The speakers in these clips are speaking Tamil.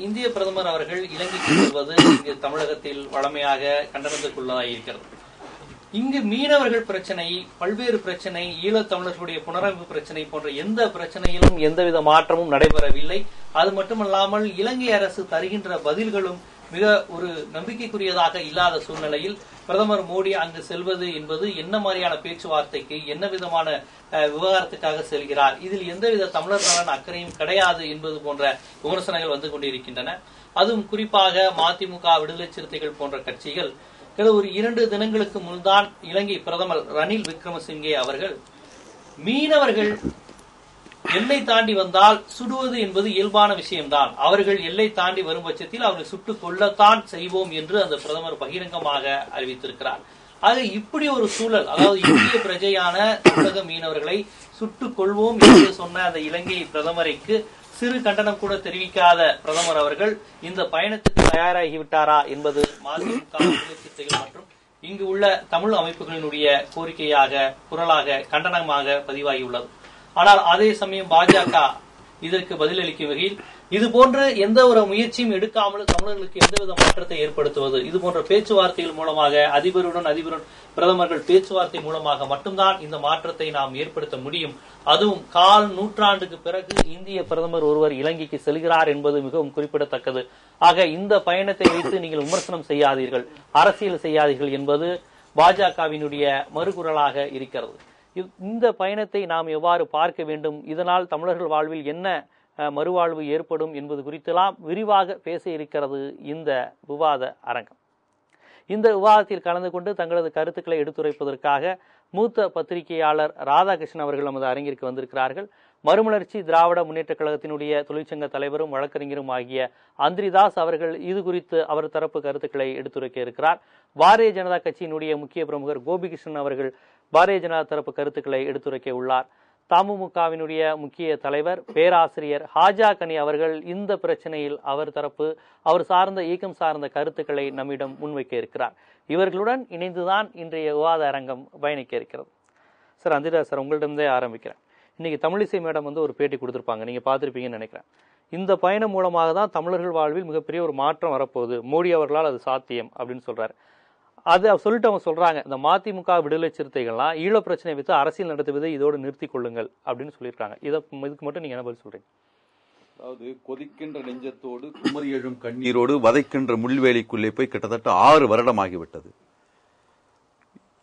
இந்திய பிரதமர் அவர்கள் இலங்கைக்கு செல்வது இங்கு தமிழகத்தில் வழமையாக கண்டனத்துக்குள்ளதாயிருக்கிறது. இங்கு மீனவர்கள் பிரச்சனை, பல்வேறு பிரச்சனை, ஈழத்தமிழர்களுடைய புனரமைப்பு பிரச்சனை போன்ற எந்த பிரச்சனையிலும் எந்தவித மாற்றமும் நடைபெறவில்லை. அது மட்டுமல்லாமல் இலங்கை அரசு தருகின்ற பதில்களும் மிக ஒரு நம்பிக்கைக்குரியதாக இல்லாத சூழ்நிலையில் பிரதமர் மோடி அங்கு செல்வது என்பது என்ன மாதிரியான பேச்சுவார்த்தைக்கு, என்ன விதமான விவகாரத்துக்காக செல்கிறார், இதில் எந்தவித தமிழர் நலன் அக்கறையும் கிடையாது என்பது போன்ற விமர்சனங்கள் வந்து கொண்டிருக்கின்றன. அதுவும் குறிப்பாக மதிமுக, விடுதலை சிறுத்தைகள் போன்ற கட்சிகள் ஒரு 2 தினங்களுக்கு முன்தான் இலங்கை பிரதமர் ரணில் விக்ரமசிங்கே அவர்கள் மீனவர்கள் எல்லை தாண்டி வந்தால் சுடுவது என்பது இயல்பான விஷயம்தான், அவர்கள் எல்லை தாண்டி வரும் பட்சத்தில் அவர்கள் சுட்டுக் கொள்ளத்தான் செய்வோம் என்று அந்த பிரதமர் பகிரங்கமாக அறிவித்திருக்கிறார். ஆக இப்படி ஒரு சூழல், அதாவது இந்திய பிரஜையான தமிழக மீனவர்களை சுட்டுக் கொள்வோம் என்று சொன்ன அந்த இலங்கை பிரதமருக்கு சிறு கண்டனம் கூட தெரிவிக்காத பிரதமர் அவர்கள் இந்த பயணத்துக்கு தயாராகிவிட்டாரா என்பது மதிமுக மற்றும் இங்கு உள்ள தமிழ் அமைப்புகளினுடைய கோரிக்கையாக, குரலாக, கண்டனமாக பதிவாகியுள்ளது. ஆனால் அதே சமயம் பாஜக இதற்கு பதிலளிக்கும் வகையில் இதுபோன்ற எந்த ஒரு முயற்சியும் எடுக்காமல் தமிழர்களுக்கு எந்தவித மாற்றத்தை ஏற்படுத்துவது, இது போன்ற பேச்சுவார்த்தைகள் மூலமாக அதிபருடன் பிரதமர்கள் பேச்சுவார்த்தை மூலமாக மட்டும்தான் இந்த மாற்றத்தை நாம் ஏற்படுத்த முடியும். அதுவும் 1/4 நூற்றாண்டுக்கு பிறகு இந்திய பிரதமர் ஒருவர் இலங்கைக்கு செல்கிறார் என்பது மிகவும் குறிப்பிடத்தக்கது. ஆக இந்த பயணத்தை வைத்து நீங்கள் விமர்சனம் செய்யாதீர்கள், அரசியல் செய்யாதீர்கள் என்பது பாஜகவினுடைய மறுகுரலாக இருக்கிறது. இந்த பயணத்தை நாம் எவ்வாறு பார்க்க வேண்டும், இதனால் தமிழர்கள் வாழ்வில் என்ன மறுவாழ்வு ஏற்படும் என்பது குறித்தெல்லாம் விரிவாக பேச இருக்கிறது இந்த விவாத அரங்கம். இந்த விவாதத்தில் கலந்து கொண்டு தங்களது கருத்துக்களை எடுத்துரைப்பதற்காக மூத்த பத்திரிகையாளர் ராதாகிருஷ்ணன் அவர்கள் நமது அரங்கிற்கு வந்திருக்கிறார்கள். மறுமலர்ச்சி திராவிட முன்னேற்ற கழகத்தினுடைய தொழிற்சங்க தலைவரும் வழக்கறிஞரும் ஆகிய அந்திரிதாஸ் அவர்கள் இது குறித்து அவர் தரப்பு கருத்துக்களை எடுத்துரைக்க இருக்கிறார். பாரதிய ஜனதா கட்சியினுடைய முக்கிய பிரமுகர் கோபிகிருஷ்ணன் அவர்கள் பாரதிய ஜனதா தரப்பு கருத்துக்களை எடுத்துரைக்க உள்ளார். தமுமுகவினுடைய முக்கிய தலைவர் பேராசிரியர் ஹாஜா கனி அவர்கள் இந்த பிரச்சனையில் அவர் சார்ந்த இயக்கம் சார்ந்த கருத்துக்களை நம்மிடம் முன்வைக்க இருக்கிறார். இவர்களுடன் இணைந்துதான் இன்றைய விவாத அரங்கம் பயணிக்க இருக்கிறது. சார் அந்திராஜ் சார், உங்களிடந்தே ஆரம்பிக்கிறேன். இன்னைக்கு தமிழிசை மேடம் ஒரு பேட்டி கொடுத்திருப்பாங்க, நீங்க பார்த்திருப்பீங்கன்னு நினைக்கிறேன். இந்த பயணம் மூலமாக தான் தமிழர்கள் வாழ்வில் மிகப்பெரிய ஒரு மாற்றம் வரப்போகுது, மோடி அவர்களால் அது சாத்தியம் அப்படின்னு சொல்றாரு. அது சொல்லிட்டு அவங்க சொல்றாங்க, இந்த மதிமுக விடுதலை சிறுத்தைகள்லாம் ஈழ பிரச்சனை வைத்து அரசியல் நடத்துவதை இதோடு நிறுத்திக் கொள்ளுங்கள் அப்படின்னு சொல்லியிருக்காங்க. இதுக்கு மட்டும் நீங்க என்ன பதில் சொல்றீங்க? அதாவது கொதிக்கின்ற நெஞ்சத்தோடு குமரி எழும் கண்ணீரோடு வதைக்கின்ற முள்வேலிக்குள்ளே போய் கிட்டத்தட்ட 6 வருடம் ஆகிவிட்டது.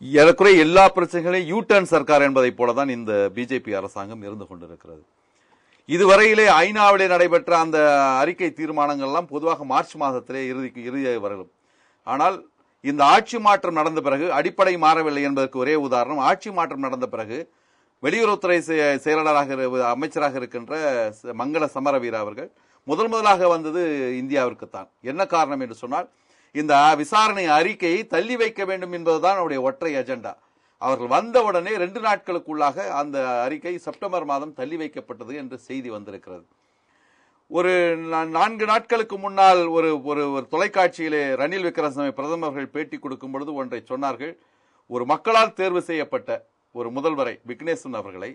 ஏறக்குறைய எல்லா பிரச்சனைகளையும் யூ-டர்ன் சர்க்கார் என்பதை போலதான் இந்த பிஜேபி அரசாங்கம் இருந்து கொண்டிருக்கிறது. இதுவரையிலே ஐநாவிலே நடைபெற்ற அந்த அறிக்கை தீர்மானங்கள் எல்லாம் பொதுவாக மார்ச் மாதத்திலே இறுதியாக வரும். ஆனால் இந்த ஆட்சி மாற்றம் நடந்த பிறகு அடிப்படை மாறவில்லை என்பதற்கு ஒரே உதாரணம், ஆட்சி மாற்றம் நடந்த பிறகு வெளியுறவுத்துறை செயலாளராக அமைச்சராக இருக்கின்ற மங்கள சமரவீர அவர்கள் முதலாக வந்தது இந்தியாவிற்குத்தான். என்ன காரணம் என்று சொன்னால், இந்த விசாரணை அறிக்கையை தள்ளி வைக்க வேண்டும் என்பதுதான் அவருடைய ஒற்றை அஜெண்டா. அவர்கள் வந்தவுடனே 2 நாட்களுக்குள்ளாக அந்த அறிக்கை செப்டம்பர் மாதம் தள்ளி வைக்கப்பட்டது என்று செய்தி வந்திருக்கிறது. ஒரு 4 நாட்களுக்கு முன்னால் ஒரு தொலைக்காட்சியிலே ரணில் விக்ரமசிங்கே பிரதமர்கள் பேட்டி கொடுக்கும் பொழுது ஒன்றை சொன்னார்கள். ஒரு மக்களால் தேர்வு செய்யப்பட்ட ஒரு முதல்வரை, விக்னேஸ்வரன் அவர்களை,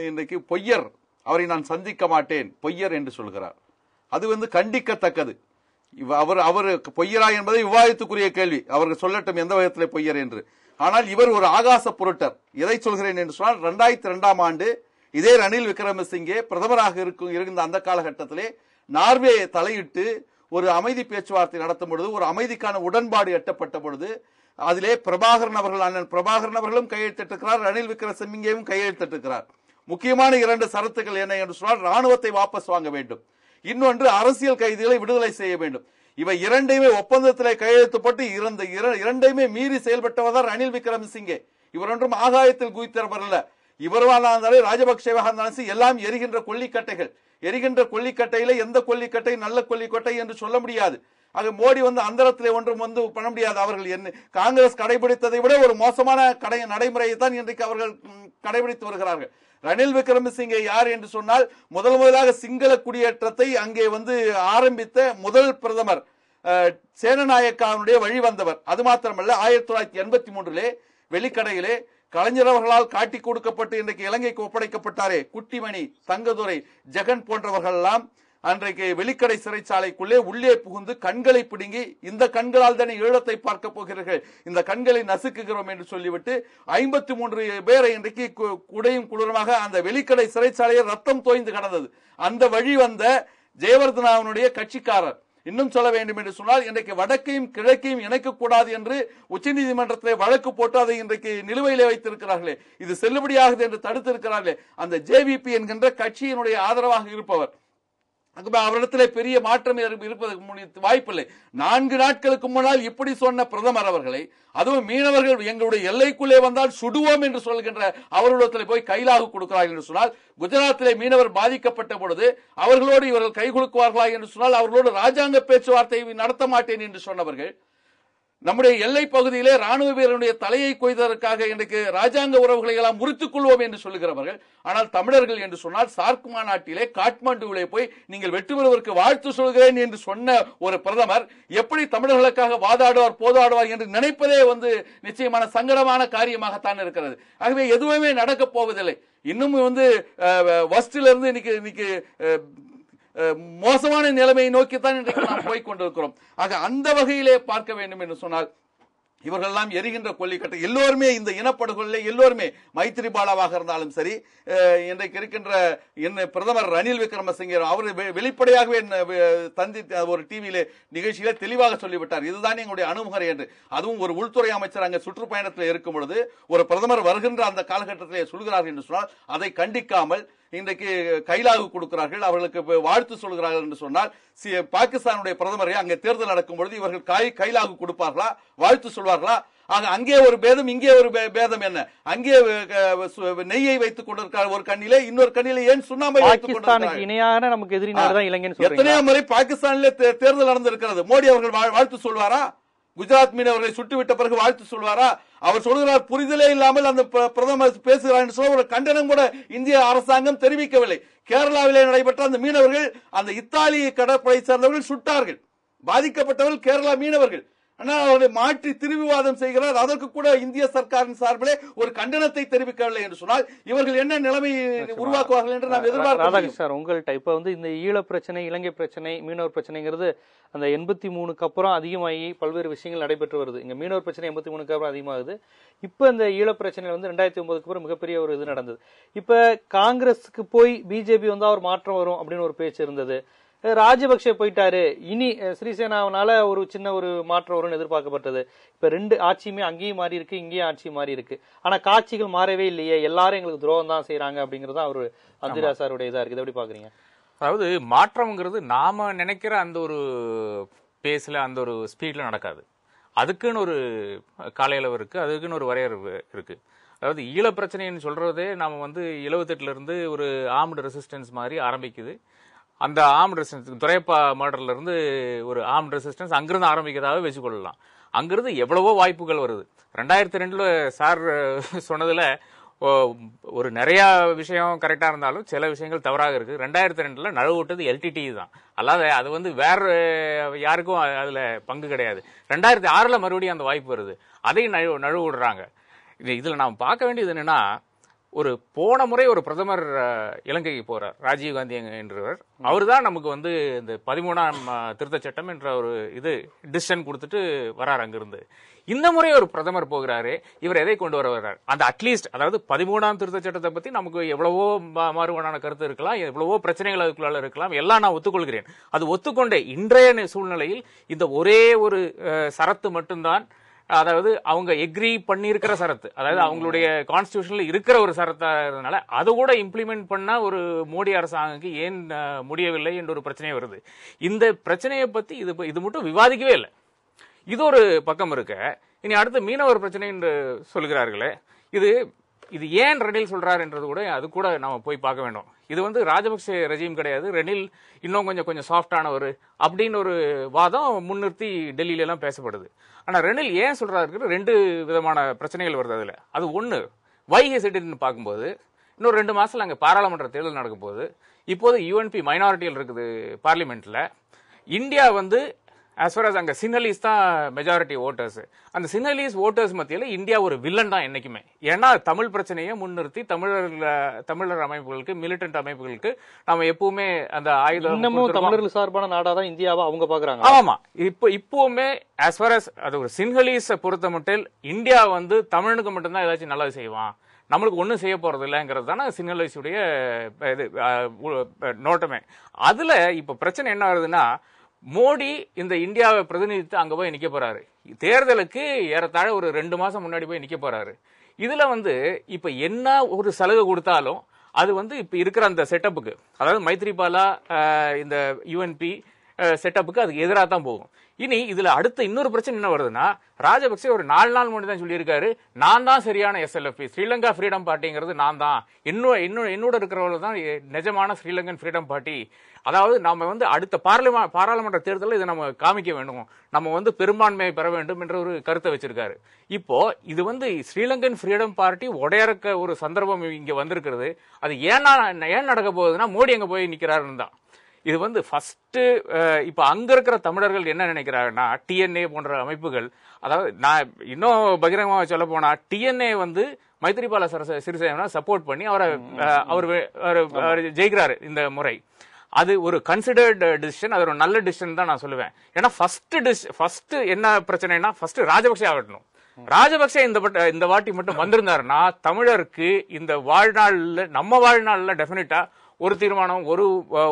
இன்றைக்கு பொய்யர், அவரை நான் சந்திக்க மாட்டேன், பொய்யர் என்று சொல்கிறார். அது கண்டிக்கத்தக்கது. அவர் பொய்யரா என்பதை விவாதத்துக்குரிய கேள்வி. அவர்கள் சொல்லட்டும் எந்த விதத்திலே பொய்யர் என்று. ஆனால் இவர் ஒரு ஆகாச பொருட்டர். எதை சொல்கிறேன் என்று சொன்னால், 2002ஆம் ஆண்டு இதே ரணில் விக்ரமசிங்கே பிரதமராக இருந்த அந்த காலகட்டத்திலே நார்வே தலையிட்டு ஒரு அமைதி பேச்சுவார்த்தை நடத்தும் பொழுது, ஒரு அமைதிக்கான உடன்பாடு எட்டப்பட்ட பொழுது, அதிலே அண்ணன் பிரபாகரன் அவர்களும் கையெழுத்திட்டிருக்கிறார், ரணில் விக்ரமசிங்கேவும் கையெழுத்திட்டிருக்கிறார். முக்கியமான 2 சரத்துக்கள் என்ன என்று சொன்னால், ராணுவத்தை வாபஸ் வாங்க வேண்டும், இன்னொன்று அரசியல் கைதிகளை விடுதலை செய்ய வேண்டும். இவை 2யுமே ஒப்பந்தத்திலே கையெழுத்து போட்டு இருந்த 2யுமே மீறி செயல்பட்டவர் தான் ரணில் விக்ரமசிங்கே. இவர் ஒன்றும் ஆகாயத்தில் குதித்தவர் அல்ல. இவர்களாக இருந்தாலும் ராஜபக்சேவாக இருந்தாலும் எல்லாம் எரிகின்ற கொல்லிக்கட்டைகள். எரிகின்ற கொல்லிக்கட்டையில எந்த கொல்லிக்கட்டை நல்ல கொல்லிக்கட்டை என்று சொல்ல முடியாது. ஆக மோடி அந்தரத்திலே ஒன்றும் பண்ண முடியாது. அவர்கள் என்ன காங்கிரஸ் கடைபிடித்ததை விட ஒரு மோசமான நடைமுறையை தான் இன்றைக்கு அவர்கள் கடைபிடித்து வருகிறார்கள். ரணில் விக்ரமசிங்கே யார் என்று சொன்னால், முதலாக சிங்கள குடியேற்றத்தை அங்கே ஆரம்பித்த முதல் பிரதமர், சேனநாயக்காவுடைய வழி வந்தவர். அது மாத்திரமல்ல, 1983 வெளிக்கடையிலே கலைஞர் அவர்களால் காட்டி கொடுக்கப்பட்டு இன்றைக்கு இலங்கைக்கு ஒப்படைக்கப்பட்டாரே, குட்டிமணி, தங்கதுரை, ஜெகன் போன்றவர்கள் எல்லாம் அன்றைக்கு வெலிக்கடை சிறைச்சாலைக்குள்ளே உள்ளே புகுந்து கண்களை பிடுங்கி, இந்த கண்களால் தானே ஈழத்தை பார்க்க போகிறீர்கள், இந்த கண்களை நசுக்குகிறோம் என்று சொல்லிவிட்டு 53 பேரை இன்றைக்கு குடையும் குளிரமாக அந்த வெலிக்கடை சிறைச்சாலையை ரத்தம் தோய்ந்து கிடந்தது. அந்த வழி வந்த ஜெயவர்தனாவுடைய கட்சிக்காரர், இன்னும் சொல்ல வேண்டும் என்று சொன்னால், இன்றைக்கு வடக்கையும் கிழக்கையும் இணைக்கக்கூடாது என்று உச்சநீதிமன்றத்தில் வழக்கு போட்டு அதை இன்றைக்கு நிலுவையிலே வைத்திருக்கிறார்களே, இது செல்லுபடியாகுது என்று தடுத்திருக்கிறார்களே, அந்த ஜேவிபி என்கின்ற கட்சியினுடைய ஆதரவாக இருப்பவர். அவரிடத்திலே பெரிய மாற்றம் இருப்பதற்கு வாய்ப்பில்லை. 4 நாட்களுக்கு முன்னால் இப்படி சொன்ன பிரதமர் அவர்களை, அதுவும் மீனவர்கள் எங்களுடைய எல்லைக்குள்ளே வந்தால் சுடுவோம் என்று சொல்கின்ற அவர்களிடத்தில் போய் கைலாகு கொடுக்கிறார்கள் என்று சொன்னால், குஜராத்திலே மீனவர் பாதிக்கப்பட்ட பொழுது அவர்களோடு இவர்கள் கை கொடுக்குவார்களா என்று சொன்னால், அவர்களோடு ராஜாங்க பேச்சுவார்த்தை நடத்த மாட்டேன் என்று சொன்னவர்கள், நம்முடைய எல்லை பகுதியிலே ராணுவ வீரனுடைய தலையை கொய்ததற்காக இன்றைக்கு ராஜாங்க உறவுகளை எல்லாம் முறித்துக் கொள்வோம் என்று சொல்லுகிறவர்கள். ஆனால் தமிழர்கள் என்று சொன்னால் சார்க் மாநாட்டிலே காட்மாண்டுவிலே போய் நீங்கள் வெற்றி பெறுவதற்கு வாழ்த்து சொல்கிறேன் என்று சொன்ன ஒரு பிரதமர் எப்படி தமிழர்களுக்காக வாதாடுவார் போதாடுவார் என்று நினைப்பதே நிச்சயமான சங்கடமான காரியமாகத்தான் இருக்கிறது. ஆகவே எதுவுமே நடக்கப் போவதில்லை. இன்னும் வஸ்டிலிருந்து இன்னைக்கு மோசமான நிலைமையை நோக்கித்தான் இன்றைக்கு நாம் போய் கொண்டிருக்கிறோம். ஆக அந்த வகையிலே பார்க்க வேண்டும் என்று சொன்னால், இவர்கள் எல்லாம் எரிகின்ற கொல்லிக்கட்டை எல்லோருமே இந்த இனப்படுகொலை எல்லோருமே மைத்திரிபாலாவாக இருந்தாலும் சரி, இன்றைக்கு இருக்கின்ற பிரதமர் ரணில் விக்ரமசிங்கே அவர் வெளிப்படையாகவே ஒரு டிவியிலே நிகழ்ச்சியிலே தெளிவாக சொல்லிவிட்டார், இதுதான் எங்களுடைய அணுகுமுறை என்று. அதுவும் ஒரு உள்துறை அமைச்சர் அங்கே சுற்றுப்பயணத்தில் இருக்கும் பொழுது ஒரு பிரதமர் வருகின்ற அந்த காலகட்டத்திலே சொல்கிறார்கள் என்று சொன்னால், அதை கண்டிக்காமல் இன்றைக்கு கைலாகு கொடுக்கிறார்கள், அவர்களுக்கு வாழ்த்து சொல்கிறார்கள் என்று சொன்னால், பாகிஸ்தானுடைய பிரதமரை அங்கே தேர்தல் நடக்கும் பொழுது இவர்கள் கைலாகு கொடுப்பார்களா, வாழ்த்து சொல்வார்களா? ஆக அங்கே ஒரு பேதம், இங்கே ஒரு பேதம் என்ன? அங்கே நெய்யை வைத்துக் கொண்டிருக்கிறார் ஒரு கண்ணிலே, இன்னொரு கண்ணிலே ஏன் சுண்ணாம்பை வைத்துக் கொண்டிருக்கிறார்? இணையான நமக்கு எதிரி நாடுதான் இலங்கை. எத்தனையோ முறை பாகிஸ்தானிலே தேர்தல் நடந்திருக்கிறது. மோடி அவர்கள் வாழ்த்து சொல்வாரா? குஜராத் மீனவர்களை சுட்டுவிட்ட பிறகு வாழ்த்து சொல்வாரா? அவர் சொல்கிறார், புரிதலே இல்லாமல் அந்த பிரதமர் பேசுகிறார் என்று சொல்ல ஒரு கண்டனம் கூட இந்திய அரசாங்கம் தெரிவிக்கவில்லை. கேரளாவிலே நடைபெற்ற அந்த மீனவர்கள், அந்த இத்தாலிய கடற்படை சேர்ந்தவர்கள் சுட்டார்கள். பாதிக்கப்பட்டவர்கள் கேரளா மீனவர்கள். ஆனால் அவர்களை மாற்றி திருவிவாதம் செய்கிறார். அதற்கு கூட இந்திய சர்க்காரின் சார்பிலே ஒரு கண்டனத்தை தெரிவிக்கவில்லை என்று சொன்னால் இவர்கள் என்ன நிலைமை உருவாக்குவார்கள் என்று நாம் எதிர்பார்க்கிறோம். சார், உங்கள்கிட்ட இப்ப இந்த ஈழ பிரச்சனை, இலங்கை பிரச்சனை, மீனவர் பிரச்சனைங்கிறது அந்த 83க்கு அப்புறம் அதிகமாகி பல்வேறு விஷயங்கள் நடைபெற்று வருது. இங்க மீனவர் பிரச்சனை 83க்கு அப்புறம் அதிகமாகுது. இப்ப இந்த ஈழ பிரச்சனை 2009க்கு அப்புறம் மிகப்பெரிய ஒரு இது நடந்தது. இப்ப காங்கிரஸுக்கு போய் பிஜேபி வந்தா ஒரு மாற்றம் வரும் அப்படின்னு ஒரு பேச்சு இருந்தது. ராஜபக்சே போயிட்டாரு, இனி ஸ்ரீசேனாவனால ஒரு சின்ன ஒரு மாற்றம் வரும்னு எதிர்பார்க்கப்பட்டது. இப்ப 2 ஆட்சியுமே அங்கேயும் மாறி இருக்கு, இங்கேயும் ஆட்சி மாறி இருக்கு. ஆனா காட்சிகள் மாறவே இல்லையே, எல்லாரும் எங்களுக்கு துரோகம் தான் செய்யறாங்க அப்படிங்கறதா அவரு அந்திரா சாருடைய இதா இருக்கு. எப்படி பாக்குறீங்க? அதாவது மாற்றம்ங்கிறது நாம நினைக்கிற அந்த ஒரு பேஸ்ல, அந்த ஒரு ஸ்பீட்ல நடக்காது. அதுக்குன்னு ஒரு காலையில இருக்கு, அதுக்குன்னு ஒரு வரையறை இருக்கு. அதாவது ஈழ பிரச்சனைன்னு சொல்றதே நாம 78ல இருந்து ஒரு ஆர்ம்டு ரெசிஸ்டன்ஸ் மாதிரி ஆரம்பிக்குது. அந்த ஆர்ம்டு ரெசிஸ்டன்ஸ் துரையப்பா மர்டர்ல இருந்து ஒரு ஆர்ம்டு ரெசிஸ்டன்ஸ் அங்கிருந்து ஆரம்பிக்கிறதாவே வச்சுக்கொள்ளலாம். அங்கிருந்து எவ்வளவோ வாய்ப்புகள் வருது. 2002ல சார் சொன்னதுல ஒரு நிறைய விஷயம் கரெக்டா இருந்தாலும் சில விஷயங்கள் தவறாக இருக்கு. 2002ல நழுவிட்டது எல்டிடி தான், அல்லாத அது வேற யாருக்கும் அதுல பங்கு கிடையாது. 2006ல மறுபடியும் அந்த வாய்ப்பு வருது, அதையும் நழுவு விடுறாங்க. இதுல நாம் பார்க்க வேண்டியது என்னன்னா, ஒரு போன முறை ஒரு பிரதமர் இலங்கைக்கு போறார், ராஜீவ்காந்தி என்றவர். அவர் தான் நமக்கு இந்த 13ஆம் திருத்த சட்டம் என்ற ஒரு டிசிஷன் கொடுத்துட்டு வரார் அங்கிருந்து. இந்த முறை ஒரு பிரதமர் போகிறாரு, இவர் எதை கொண்டு வர்றார்? அந்த அட்லீஸ்ட், அதாவது 13ஆம் திருத்த சட்டத்தை பத்தி நமக்கு எவ்வளவோ மாறுபாடான கருத்து இருக்கலாம், எவ்வளவோ பிரச்சனைகள் அதுக்குள்ள இருக்கலாம், எல்லாம் நான் ஒத்துக்கொள்கிறேன். அது ஒத்துக்கொண்டே இன்றைய சூழ்நிலையில் இந்த ஒரே ஒரு சரத்து மட்டும்தான், அதாவது அவங்க எக்ரி பண்ணியிருக்கிற சரத்து, அதாவது அவங்களுடைய கான்ஸ்டிடியூஷன்ல இருக்கிற ஒரு சரத்தா இருந்தனால அது கூட இம்ப்ளிமெண்ட் பண்ண ஒரு மோடி அரசாங்கத்துக்கு ஏன் முடியவில்லை என்ற ஒரு பிரச்சனை வருது. இந்த பிரச்சனையை பத்தி இது மட்டும் விவாதிக்கவே இல்லை. இது ஒரு பக்கம் இருக்க, இனி அடுத்து மீனவர் பிரச்சனை என்று சொல்கிறார்களே, இது ஏன் ரணில் சொல்றாரு என்றது கூட அது கூட நாம போய் பார்க்க வேண்டும். இது ராஜபக்சே ரெஜிம் கிடையாது, ரணில் இன்னும் கொஞ்சம் சாஃப்டானவர் அப்படின்னு ஒரு வாதம் முன்னிறுத்தி டெல்லியில எல்லாம் பேசப்படுது. ஆனா ரணில் ஏன் சொல்றாரு? 2 விதமான பிரச்சனைகள் வருது அதுல. அது ஒண்ணு, வை ஹி செட் இட்னு பார்க்கும்போது, இன்னும் 2 மாசத்துல அங்க பாராளுமன்ற தேர்தல் நடக்கும் போது, இப்போது யூஎன்பி மைனாரிட்டியில் இருக்குது பார்லிமெண்ட்ல. இந்தியா as far as அங்க சின்னலீஸ் தான் மெஜாரிட்டி ஓட்டர்ஸ். அந்த சின்னலீஸ் ஓட்டர்ஸ் மத்தியில இந்தியா ஒரு வில்லன் தான் என்னைக்குமே. ஏன்னா தமிழ் பிரச்சனையை முன்னிறுத்தி தமிழர் அமைப்புகளுக்கு, மிலிட்டன்ட் அமைப்புகளுக்கு நாம எப்பவுமே அந்த ஆயுதம் இன்னமும் தமிழர்கள் சார்பான நாடா தான் இந்தியாவை அவங்க பாக்குறாங்க. ஆமா, இப்பவுமே as far as அது ஒரு சின்ஹலீஸை பொறுத்த மட்டும் இந்தியா வந்து தமிழனுக்கு மட்டும்தான் ஏதாச்சும் நல்லது செய்வான், நம்மளுக்கு ஒன்றும் செய்ய போறது இல்லைங்கிறது தானே சின்னலீஸுடைய இது நோட்டமே. அதுல இப்ப பிரச்சனை என்ன ஆகுதுன்னா, மோடி இந்த இந்தியாவை பிரதிநிதித்து அங்க போய் நிக்க போறாரு. தேர்தலுக்கு ஏறத்தாழ ஒரு 2 மாசம் முன்னாடி போய் நிக்க போறாரு. இதுல வந்து இப்ப என்ன ஒரு சலுகை கொடுத்தாலும் அது வந்து இப்ப இருக்கிற அந்த செட்டப்புக்கு, அதாவது மைத்ரிபாலா இந்த யூஎன்பி செட்டப்புக்கு அதுக்கு எதிராக தான் போகும். இனி இதுல அடுத்த இன்னொரு பிரச்சனை என்ன வருதுன்னா, ராஜபக்சே ஒரு 4 நாள் முன்னாடி தான் சொல்லியிருக்காரு, நான் தான் சரியான SLF, ஸ்ரீலங்கா ஃப்ரீடம் பார்ட்டிங்கிறது நான் தான், என்னோட இருக்கிறவங்க தான் நிஜமான ஸ்ரீலங்கன் ஃப்ரீடம் பார்ட்டி. அதாவது நாம வந்து அடுத்த பாராளுமன்ற தேர்தலில் இதை நம்ம காமிக்க வேண்டும், நம்ம வந்து பெரும்பான்மையை பெற வேண்டும் என்ற ஒரு கருத்தை வச்சிருக்காரு. இப்போ இது வந்து ஸ்ரீலங்கன் ஃப்ரீடம் பார்ட்டி உடையறக்க ஒரு சந்தர்ப்பம் இங்க வந்திருக்கிறது. அது ஏன் நடக்க போகுதுன்னா, மோடி அங்க போய் நிக்கிறாருன்னு தான். இது வந்து ஃபர்ஸ்ட் இப்ப அங்க இருக்கிற தமிழர்கள் என்ன நினைக்கிறாங்கன்னா, டிஎன்ஏ போன்ற அமைப்புகள், அதாவது நான் இன்னும் பகிரங்கமாக சொல்ல போனா, டிஎன்ஏ வந்து மைத்ரிபால சிறிசேனா சப்போர்ட் பண்ணி அவர் ஜெயிக்கிறாரு இந்த முறை. அது ஒரு கன்சிடர்டு டிசிஷன், அது ஒரு நல்ல டிசிஷன் தான் நான் சொல்லுவேன். ஏன்னா ஃபர்ஸ்ட் என்ன பிரச்சனைனா, ஃபர்ஸ்ட் ராஜபக்சே ஆகட்டும். ராஜபக்சே இந்த வாட்டி மட்டும் வந்திருந்தாருன்னா தமிழருக்கு இந்த வாழ்நாள்ல, நம்ம வாழ்நாள்ல டெபினட்டா ஒரு தீர்மானம்,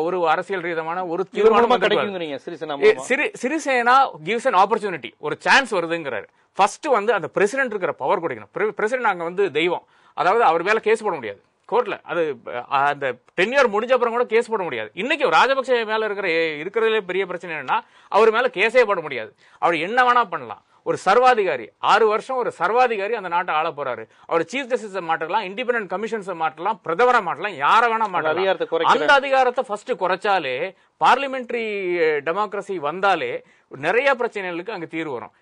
ஒரு அரசியல் ரீதியான ஒரு தீர்மானம் கிடைக்கும். சிறிசேனா கிவ்ஸ் an opportunity, ஒரு சான்ஸ் வருதுங்கிறாரு. ஃபர்ஸ்ட் வந்து அந்த பிரசிடென்ட் இருக்கிற பவர் கொடுக்கணும். பிரசிடென்ட் அங்க வந்து தெய்வம், அதாவது அவர் மேல கேஸ் போட முடியாது கோர்ட்ல. அது அந்த டென்யூர் முடிஞ்ச அப்புறம் கூட கேஸ் போட முடியாது. இன்னைக்கு ராஜபக்சே மேல இருக்கிறதுல பெரிய பிரச்சனை என்னன்னா, அவர் மேல கேஸே போட முடியாது. அவர் என்ன வேணா பண்ணலாம். ஒரு சர்வாதிகாரி, 6 வருஷம் ஒரு சர்வாதிகாரி அந்த நாட்டை ஆள போறாரு. அவர் சீஃப் ஜஸ்டிஸ் மாட்டலாம், இண்டிபெண்டன்ட் கமிஷன்ஸ் மாட்டலாம், பிரதமரை மாட்டலாம், யார வேணா மாட்டலாம். அந்த அதிகாரத்தை ஃபர்ஸ்ட் குறைச்சாலே, பார்லிமெண்டரி டெமோக்ரஸி வந்தாலே நிறைய பிரச்சனைகளுக்கு அங்க தீர்வு வரும்.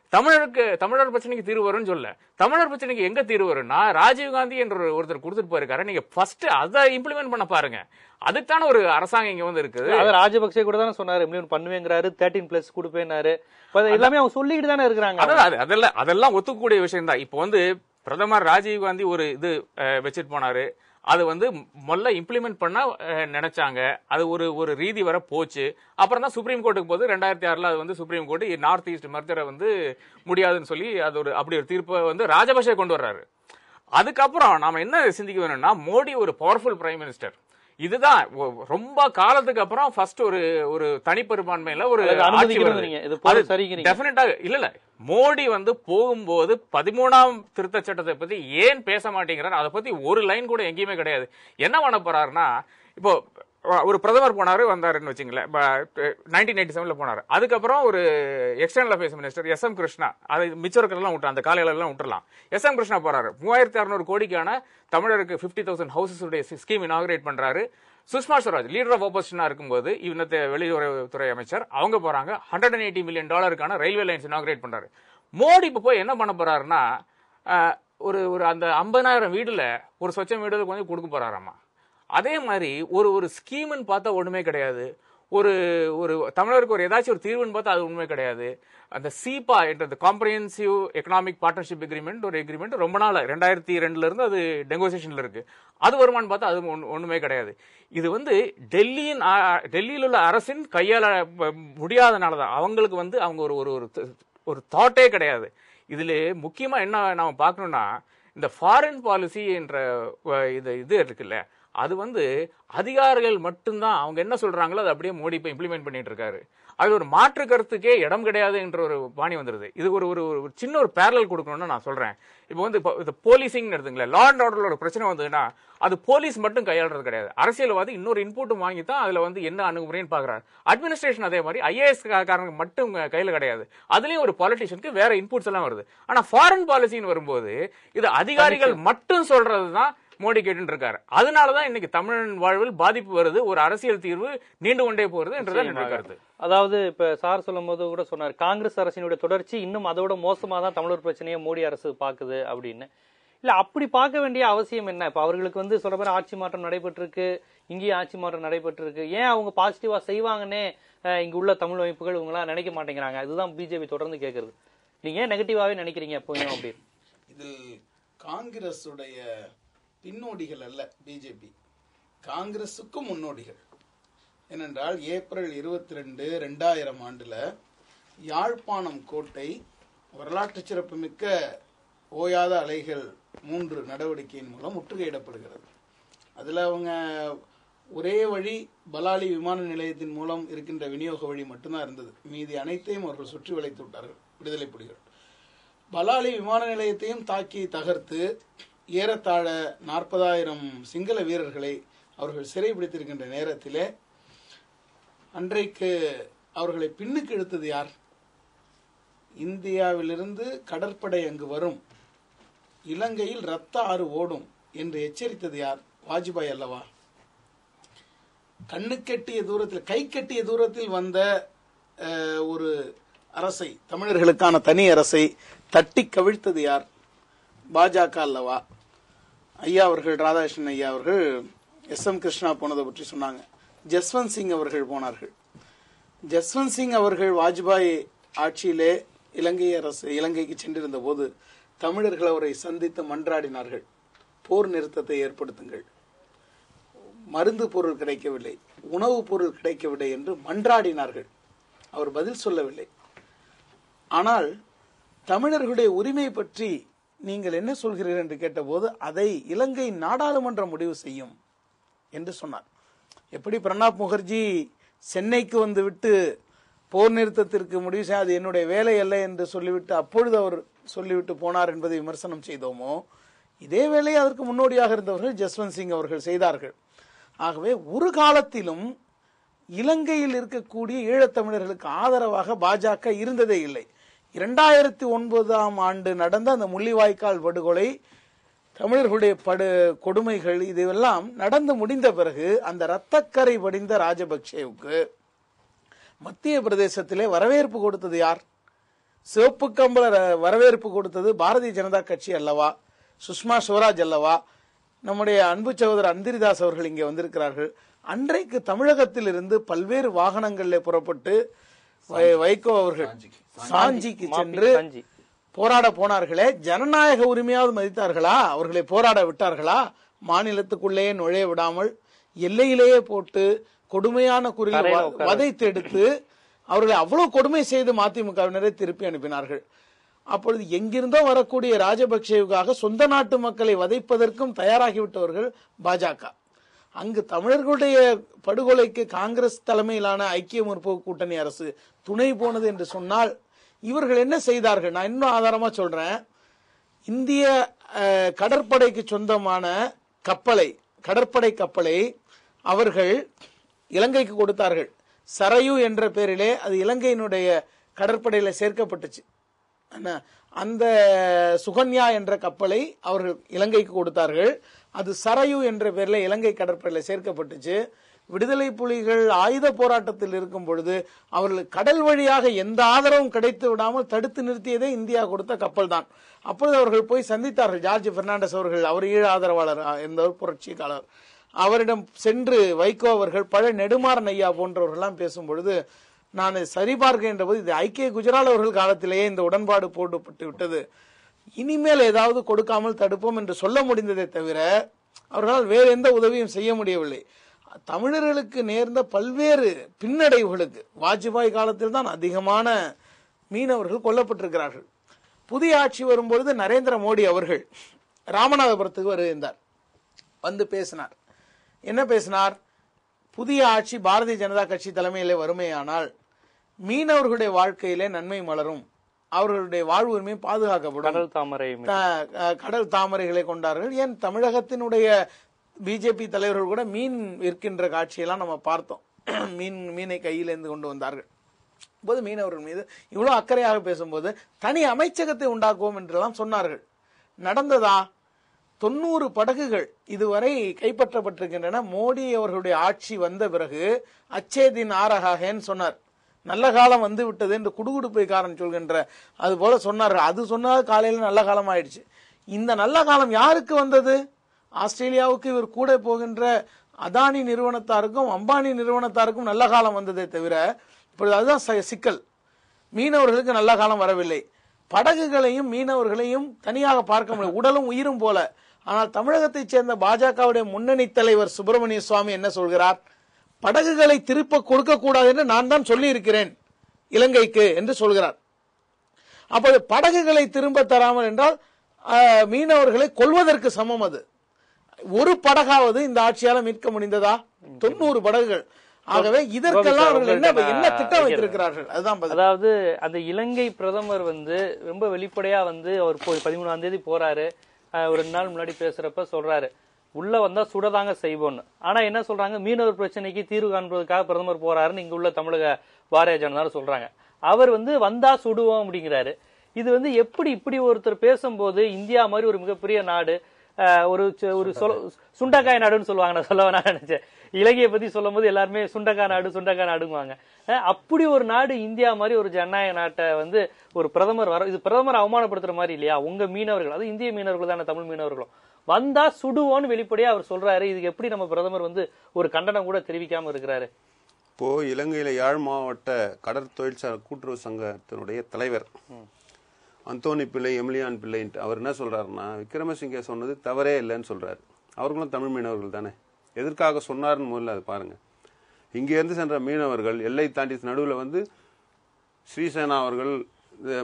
தமிழர் பிரச்சனைக்கு தீர்வு வரும்னு சொல்ல, தமிழர் பிரச்சனைக்கு எங்க தீர்வு வரும்னா, ராஜீவ்காந்தி என்ற ஒருத்தர் கொடுத்துட்டு போயிருக்காரு, நீங்க ஃபர்ஸ்ட் அதை இம்ப்ளிமெண்ட் பண்ண பாருங்க. அதுக்கான ஒரு அரசாங்கம் இங்க வந்து இருக்குது. ராஜபக்சே கூட தானே சொன்னாரு, இம்ப்ளிமெண்ட் பண்ணுவேங்கிறாரு, 13+ கொடுப்பேனாரு. எல்லாமே அவங்க சொல்லிட்டு தானே இருக்கிறாங்க. அதெல்லாம் ஒத்துக்கூடிய விஷயம் தான். இப்போ வந்து பிரதமர் ராஜீவ்காந்தி ஒரு இது வச்சுட்டு போனாரு, அது வந்து முதல்ல இம்ப்ளிமெண்ட் பண்ண நினைச்சாங்க, அது ஒரு ரீதி வர போச்சு. அப்புறம் தான் சுப்ரீம் கோர்ட்டுக்கு போது 2006 அது வந்து சுப்ரீம் கோர்ட் நார்த் ஈஸ்ட் மர்ஜரை வந்து முடியாதுன்னு சொல்லி அது அப்படி ஒரு தீர்ப்பை வந்து ராஜபக்சே கொண்டு வர்றாரு. அதுக்கப்புறம் நாம என்ன சிந்திக்க வேணும்னா, மோடி ஒரு பவர்ஃபுல் பிரைம் மினிஸ்டர். இதுதான் ரொம்ப காலத்துக்கு அப்புறம் ஃபர்ஸ்ட் ஒரு தனிப்பெரும்பான்மையில ஒரு டெஃபினட்டா இல்ல. மோடி வந்து போகும்போது 13ஆம் திருத்த சட்டத்தை பத்தி ஏன் பேச மாட்டேங்கிறார், அதை பத்தி ஒரு லைன் கூட எங்கேயுமே கிடையாது. என்ன பண்ண போறாருன்னா, இப்போ ஒரு பிரதமர் போனாரு வந்தாருன்னு வச்சுங்களேன், 1987 போனாரு. அதுக்கப்புறம் ஒரு external affairs minister SM Krishna, அதை மிச்சம் இருக்கிறதெல்லாம் விட்டு அந்த காலையிலாம் விட்டுலாம். SM கிருஷ்ணா போறாரு, 3600 கோடிக்கான தமிழருக்கு 50,000 ஹவுசஸ் உடைய ஸ்கீம் இனாகிரேட் பண்றாரு. சுஷ்மா ஸ்வராஜ் லீடர் ஆஃப் ஆப்போசிஷனா இருக்கும்போது, இவனத்தை வெளியுறவுத்துறை அமைச்சர், அவங்க போறாங்க, $180 மில்லியன் ரயில்வே லைன்ஸ் இனாகிரேட் பண்றாரு. மோடி இப்ப போய் என்ன பண்ண போறாருன்னா, ஒரு அந்த 50,000 வீடுல ஒரு சொச்சம் வீடு கொஞ்சம் கொடுக்க போறாராமா. அதே மாதிரி ஒரு ஸ்கீம்னு பார்த்தா ஒண்ணுமே கிடையாது. ஒரு தமிழருக்கு ஒரு ஏதாச்சும் ஒரு தீர்வுன்னு பார்த்தா அது உண்மை கிடையாது. அந்த சீபா என்ற காம்ப்ரிஹென்சிவ் எக்கனாமிக் பார்ட்னர்ஷிப் எக்ரிமெண்ட் ஒரு எக்ரிமெண்ட் ரொம்ப நாள் 2002 இருந்து அது நெகோசியேஷன்ல இருக்கு. அது வருமானு பார்த்தா அது ஒண்ணுமே கிடையாது. இது வந்து டெல்லியில் உள்ள அரசின் கையாள முடியாதனாலதான் அவங்களுக்கு வந்து அவங்க ஒரு தாட்டே கிடையாது. இதுல முக்கியமா என்ன நாம பார்க்கணும்னா, இந்த ஃபாரின் பாலிசி என்ற இது இருக்குல்ல, அது வந்து அதிகாரிகள் மட்டும்தான் அவங்க என்ன சொல்றாங்களோ அதை அப்படியே மோடி இப்ப இம்ப்ளிமெண்ட் பண்ணிட்டு இருக்காரு. அது ஒரு மாற்று கருத்துக்கே இடம் கிடையாது என்ற ஒரு பாணி வந்துருது. இது ஒரு சின்ன ஒரு பேரலல் கொடுக்கணும்னு நான் சொல்றேன். இப்போ வந்து போலீசிங் எடுத்துங்களேன், லா அண்ட் ஆர்டர்ல ஒரு பிரச்சனை வந்ததுன்னா அது போலீஸ் மட்டும் கையாளுறது கிடையாது. அரசியல்வாதி இன்னொரு இன்புட்டும் வாங்கி தான் அதுல வந்து என்ன அணுகுமுறைன்னு பாக்குறாரு. அட்மினிஸ்ட்ரேஷன் அதே மாதிரி IAS காரங்க மட்டும் கையில கிடையாது, அதுலயும் ஒரு பாலிட்டிஷியனுக்கு வேற இன்புட்ஸ் எல்லாம் வருது. ஆனா ஃபாரின் பாலிசின்னு வரும்போது இது அதிகாரிகள் மட்டும் சொல்றதுதான் மோடி கேட்டு இருக்காரு. அதனாலதான் இன்னைக்கு தமிழன் வாழ்வில் பாதிப்பு வருது, ஒரு அரசியல் தீர்வு நீண்டு கொண்டே போறது என்றுதான் என்னுடைய கருத்து. அதாவது இப்ப சார் சொல்லும் போது கூட சொன்னார், காங்கிரஸ் அரசினுடைய தொடர்ச்சி இன்னும் அதோட மோசமா தான் தமிழர் பிரச்சனையை மோடி அரசு பாக்குது அப்படின்னு. இல்ல அப்படி பார்க்க வேண்டிய அவசியம் என்ன? இப்ப அவர்களுக்கு வந்து சொல்ற மாதிரி ஆட்சி மாற்றம் நடைபெற்றிருக்கு, இங்கேயும் ஆட்சி மாற்றம் நடைபெற்றிருக்கு, ஏன் அவங்க பாசிட்டிவா செய்வாங்கன்னே இங்க உள்ள தமிழ் அமைப்புகள் இவங்களாம் நினைக்க மாட்டேங்கிறாங்க. இதுதான் பிஜேபி தொடர்ந்து கேட்கறது. நீங்க ஏன் நெகட்டிவாவே நினைக்கிறீங்க எப்போயும் அப்படின்னு? இதில் காங்கிரஸுடைய பின்னோடிகள் அல்ல பிஜேபி, காங்கிரசுக்கும் முன்னோடிகள். ஏனென்றால் ஏப்ரல் 22, 2000 ஆண்டுல யாழ்ப்பாணம் கோட்டை வரலாற்று சிறப்புமிக்க ஓயாத அலைகள் 3 நடவடிக்கையின் மூலம் முற்றுகையிடப்படுகிறது. அதில் அவங்க ஒரே வழி பலாலி விமான நிலையத்தின் மூலம் இருக்கின்ற விநியோக வழி மட்டும்தான் இருந்தது. மீதி அனைத்தையும் அவர்கள் சுற்றி வளைத்து விட்டார்கள் விடுதலை புலிகள். பலாலி விமான நிலையத்தையும் தாக்கி தகர்த்து ஏறத்தாழ 40,000 சிங்கள வீரர்களை அவர்கள் சிறைபிடித்திருக்கின்ற நேரத்திலே அன்றைக்கு அவர்களை பின்னுக்கு இழுத்தது யார்? இந்தியாவிலிருந்து கடற்படை அங்கு வரும், இலங்கையில் இரத்த ஆறு ஓடும் என்று எச்சரித்தது யார்? வாஜ்பாய் அல்லவா? கண்ணுக்கெட்டிய தூரத்தில், கை கட்டிய தூரத்தில் வந்த ஒரு அரசை, தமிழர்களுக்கான தனி அரசை தட்டி கவிழ்த்தது யார்? பாஜக அல்லவா? ஐயா அவர்கள், ராதாகிருஷ்ணன் ஐயா அவர்கள் SM கிருஷ்ணா போனதை பற்றி சொன்னாங்க. ஜஸ்வந்த் சிங் அவர்கள் போனார்கள். ஜஸ்வந்த் சிங் அவர்கள் வாஜ்பாய் ஆட்சியிலே இலங்கைக்கு சென்றிருந்த போது தமிழர்கள் அவரை சந்தித்து மன்றாடினார்கள், போர் நிறுத்தத்தை ஏற்படுத்துங்கள், மருந்து பொருள் கிடைக்கவில்லை, உணவுப் பொருள் கிடைக்கவில்லை என்று மன்றாடினார்கள். அவர் பதில் சொல்லவில்லை. ஆனால் தமிழர்களுடைய உரிமை பற்றி நீங்கள் என்ன சொல்கிறீர்கள் என்று கேட்டபோது அதை இலங்கை நாடாளுமன்றம் முடிவு செய்யும் என்று சொன்னார். எப்படி பிரணாப் முகர்ஜி சென்னைக்கு வந்துவிட்டு போர் நிறுத்தத்திற்கு முடிவு செய்ய அது என்னுடைய வேலை அல்ல என்று சொல்லிவிட்டு அப்பொழுது அவர் சொல்லிவிட்டு போனார் என்பதை விமர்சனம் செய்தோமோ, இதே வேலையை அதற்கு முன்னோடியாக இருந்தவர்கள் ஜஸ்வந்த் சிங் அவர்கள் செய்தார்கள். ஆகவே ஒரு காலத்திலும் இலங்கையில் இருக்கக்கூடிய ஈழத்தமிழர்களுக்கு ஆதரவாக பாஜக இருந்ததே இல்லை. 2009ஆம் ஆண்டு நடந்த அந்த முள்ளிவாய்க்கால் படுகொலை, தமிழர்களுடைய கொடுமைகள் இதெல்லாம் நடந்து முடிந்த பிறகு அந்த இரத்தக்கரை படிந்த ராஜபக்சேவுக்கு மத்திய பிரதேசத்திலே வரவேற்பு கொடுத்தது யார்? சிவப்பு கம்பள வரவேற்பு கொடுத்தது பாரதிய ஜனதா கட்சி அல்லவா? சுஷ்மா ஸ்வராஜ் அல்லவா? நம்முடைய அன்பு சகோதரர் அந்திரிதாஸ் அவர்கள் இங்கே வந்திருக்கிறார்கள். அன்றைக்கு தமிழகத்தில் இருந்து பல்வேறு வாகனங்களில் புறப்பட்டு வைகோ அவர்கள் சாஞ்சிக்கு சென்று போராட போனார்களே, ஜனநாயக உரிமையாவது மதித்தார்களா? அவர்களை போராட விட்டார்களா? மாநிலத்துக்குள்ளேயே நுழைய விடாமல் எல்லையிலேயே போட்டு கொடுமையான குறியில் வதைத்து எடுத்து அவர்களை அவ்வளவு கொடுமை செய்து மதிமுகவினரை திருப்பி அனுப்பினார்கள். அப்பொழுது எங்கிருந்தோ வரக்கூடிய ராஜபக்சேவுக்காக சொந்த நாட்டு மக்களை வதைப்பதற்கும் தயாராகிவிட்டவர்கள் பாஜக. அங்கு தமிழர்களுடைய படுகொலைக்கு காங்கிரஸ் தலைமையிலான ஐக்கிய முற்போக்கு கூட்டணி அரசு துணை போனது என்று சொன்னால் இவர்கள் என்ன செய்தார்கள்? நான் இன்னும் ஆதாரமா சொல்றேன். இந்திய கடற்படைக்கு சொந்தமான கடற்படை கப்பலை அவர்கள் இலங்கைக்கு கொடுத்தார்கள். சரையு என்ற பெயரிலே அது இலங்கையினுடைய கடற்படையில சேர்க்கப்பட்டுச்சு. அந்த சுகன்யா என்ற கப்பலை அவர்கள் இலங்கைக்கு கொடுத்தார்கள். அது சரையு என்ற பெயரில் இலங்கை கடற்படையில சேர்க்கப்பட்டுச்சு. விடுதலை புலிகள் ஆயுத போராட்டத்தில் இருக்கும் பொழுது அவர்கள் கடல் வழியாக எந்த ஆதரவும் கிடைத்து விடாமல் தடுத்து நிறுத்தியதே இந்தியா கொடுத்த கப்பல் தான். அப்பொழுது அவர்கள் போய் சந்தித்தார்கள். ஜார்ஜ் பெர்னாண்டஸ் அவர்கள், அவர் ஈழ ஆதரவாளர், எந்த ஒரு புரட்சியாளர், அவரிடம் சென்று வைகோ அவர்கள், பழ நெடுமாறன் ஐயா போன்றவர்கள்லாம் பேசும் பொழுது நான் சரிபார்க்கின்ற போது இது ஐக்கிய குஜரால் அவர்கள் காலத்திலேயே இந்த உடன்பாடு போடப்பட்டு விட்டது, இனிமேல் ஏதாவது கொடுக்காமல் தடுப்போம் என்று சொல்ல முடிந்ததை தவிர அவர்களால் வேறு எந்த உதவியும் செய்ய முடியவில்லை. தமிழர்களுக்கு நேர்ந்த பல்வேறு பின்னடைவுகளுக்கு வாஜ்பாய் காலத்தில் தான் அதிகமான மீனவர்கள் கொல்லப்பட்டிருக்கிறார்கள். புதிய ஆட்சி வரும்பொழுது நரேந்திர மோடி அவர்கள் ராமநாதபுரத்துக்கு வருகின்றார். வந்து பேசினார். என்ன பேசினார்? புதிய ஆட்சி பாரதிய ஜனதா கட்சி தலைமையிலே வறுமையானால் மீனவர்களுடைய வாழ்க்கையிலே நன்மை மலரும், அவர்களுடைய வாழ்வு உரிமை பாதுகாக்கப்படும், கடல் தாமரைகளை கொண்டார்கள். ஏன் தமிழகத்தினுடைய பிஜேபி தலைவர்கள் கூட மீன் விற்கின்ற காட்சியெல்லாம் நம்ம பார்த்தோம். மீனை கையிலேந்து கொண்டு வந்தார்கள். போது மீனவர்கள் மீது இவ்வளவு அக்கறையாக பேசும்போது தனி அமைச்சகத்தை உண்டாக்குவோம் என்றெல்லாம் சொன்னார்கள். நடந்ததா? 90 படகுகள் இதுவரை கைப்பற்றப்பட்டிருக்கின்றன. மோடி அவர்களுடைய ஆட்சி வந்த பிறகு அச்சே தின் ஆரகாகன்னு சொன்னார். நல்ல காலம் வந்து விட்டது என்று குடுகுடுப்பை காரன் சொல்கின்ற அது போல சொன்னார்கள். அது சொன்னால் காலையில் நல்ல காலம் ஆயிடுச்சு. இந்த நல்ல காலம் யாருக்கு வந்தது? ஆஸ்திரேலியாவுக்கு இவர் கூட போகின்ற அதானி நிறுவனத்தாருக்கும் அம்பானி நிறுவனத்தாருக்கும் நல்ல காலம் வந்ததே தவிர இப்பொழுது அதுதான் சிக்கல். மீனவர்களுக்கு நல்ல காலம் வரவில்லை. படகுகளையும் மீனவர்களையும் தனியாக பார்க்க முடியும், உடலும் உயிரும் போல. ஆனால் தமிழகத்தைச் சேர்ந்த பாஜகவுடைய முன்னணி தலைவர் சுப்பிரமணிய சுவாமி என்ன சொல்கிறார்? படகுகளை திருப்ப கொடுக்க கூடாது என்று நான் தான் சொல்லி இருக்கிறேன் இலங்கைக்கு என்று சொல்கிறார். அப்போது படகுகளை திரும்ப தராமல் என்றால் மீனவர்களை கொல்வதற்கு சமம். அது ஒரு படகாவது இந்த ஆட்சியால மீட்க முடிந்ததா? 90 படகுகள். ஆகவே இதற்கெல்லாம் அவர்கள் என்ன திட்டம் வைத்திருக்கிறார்கள்? அதுதான். அதாவது அந்த இலங்கை பிரதமர் ரொம்ப வெளிப்படையா அவர் 13ஆம் தேதி போறாரு. ஒரு 2 நாள் முன்னாடி பேசுறப்ப சொல்றாரு, உள்ள வந்தா சுடதாங்க செய்வோம்னு. ஆனா என்ன சொல்றாங்க, மீனவர் பிரச்சனைக்கு தீர்வு காண்பதற்காக பிரதமர் போறாருன்னு இங்க உள்ள தமிழக பாரதிய ஜனதா சொல்றாங்க. அவர் வந்தா சுடுவோம் அப்படிங்கிறாரு. இது எப்படி இப்படி ஒருத்தர் பேசும்போது இந்தியா மாதிரி ஒரு மிகப்பெரிய நாடு, ஒரு சுண்டக்காய் நாடுன்னு சொல்லுவாங்க, நான் சொல்ல வேணாம் நினைச்சேன். இலங்கையை பத்தி சொல்லும் போது எல்லாருமே சுண்டக்காய் நாடுங்குவாங்க. அப்படி ஒரு நாடு இந்தியா மாதிரி ஒரு ஜனநாயக நாட்டை ஒரு பிரதமர் இது பிரதமர் அவமானப்படுத்துற மாதிரி இல்லையா? உங்க மீனவர்கள், அது இந்திய மீனவர்கள் தானே, தமிழ் மீனவர்களும் வந்தா சுடுவோன்னு வெளிப்படையா அவர் சொல்றாரு. இதுக்கு எப்படி நம்ம பிரதமர் ஒரு கண்டனம் கூட தெரிவிக்காம இருக்கிறாரு? இப்போ இலங்கையில யாழ் மாவட்ட கடற்தொழிற்சாலை கூட்டுறவு சங்கத்தினுடைய தலைவர் அந்தோனி பிள்ளை, எமிலியான் பிள்ளை, அவர் என்ன சொல்றாருன்னா, விக்ரமசிங்கே சொன்னது தவறே இல்லைன்னு சொல்றாரு. அவர்களும் தமிழ் மீனவர்கள் தானே, எதற்காக சொன்னார்னு முதல்ல அது பாருங்க. இங்கிருந்து சென்ற மீனவர்கள் எல்லை தாண்டி நடுவில் ஸ்ரீசேனா அவர்கள்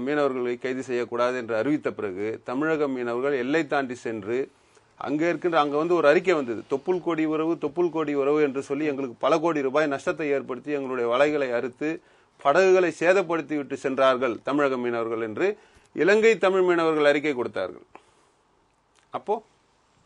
மீனவர்களை கைது செய்யக்கூடாது என்று அறிவித்த பிறகு தமிழக மீனவர்கள் எல்லை தாண்டி சென்று அங்கே ஒரு அறிக்கை வந்தது, தொப்புள் கோடி உறவு என்று சொல்லி எங்களுக்கு பல கோடி ரூபாய் நஷ்டத்தை ஏற்படுத்தி எங்களுடைய வலைகளை அறுத்து படகுகளை சேதப்படுத்தி விட்டு சென்றார்கள் தமிழக மீனவர்கள் என்று இலங்கை தமிழ் மீனவர்கள் அறிக்கை கொடுத்தார்கள். அப்போ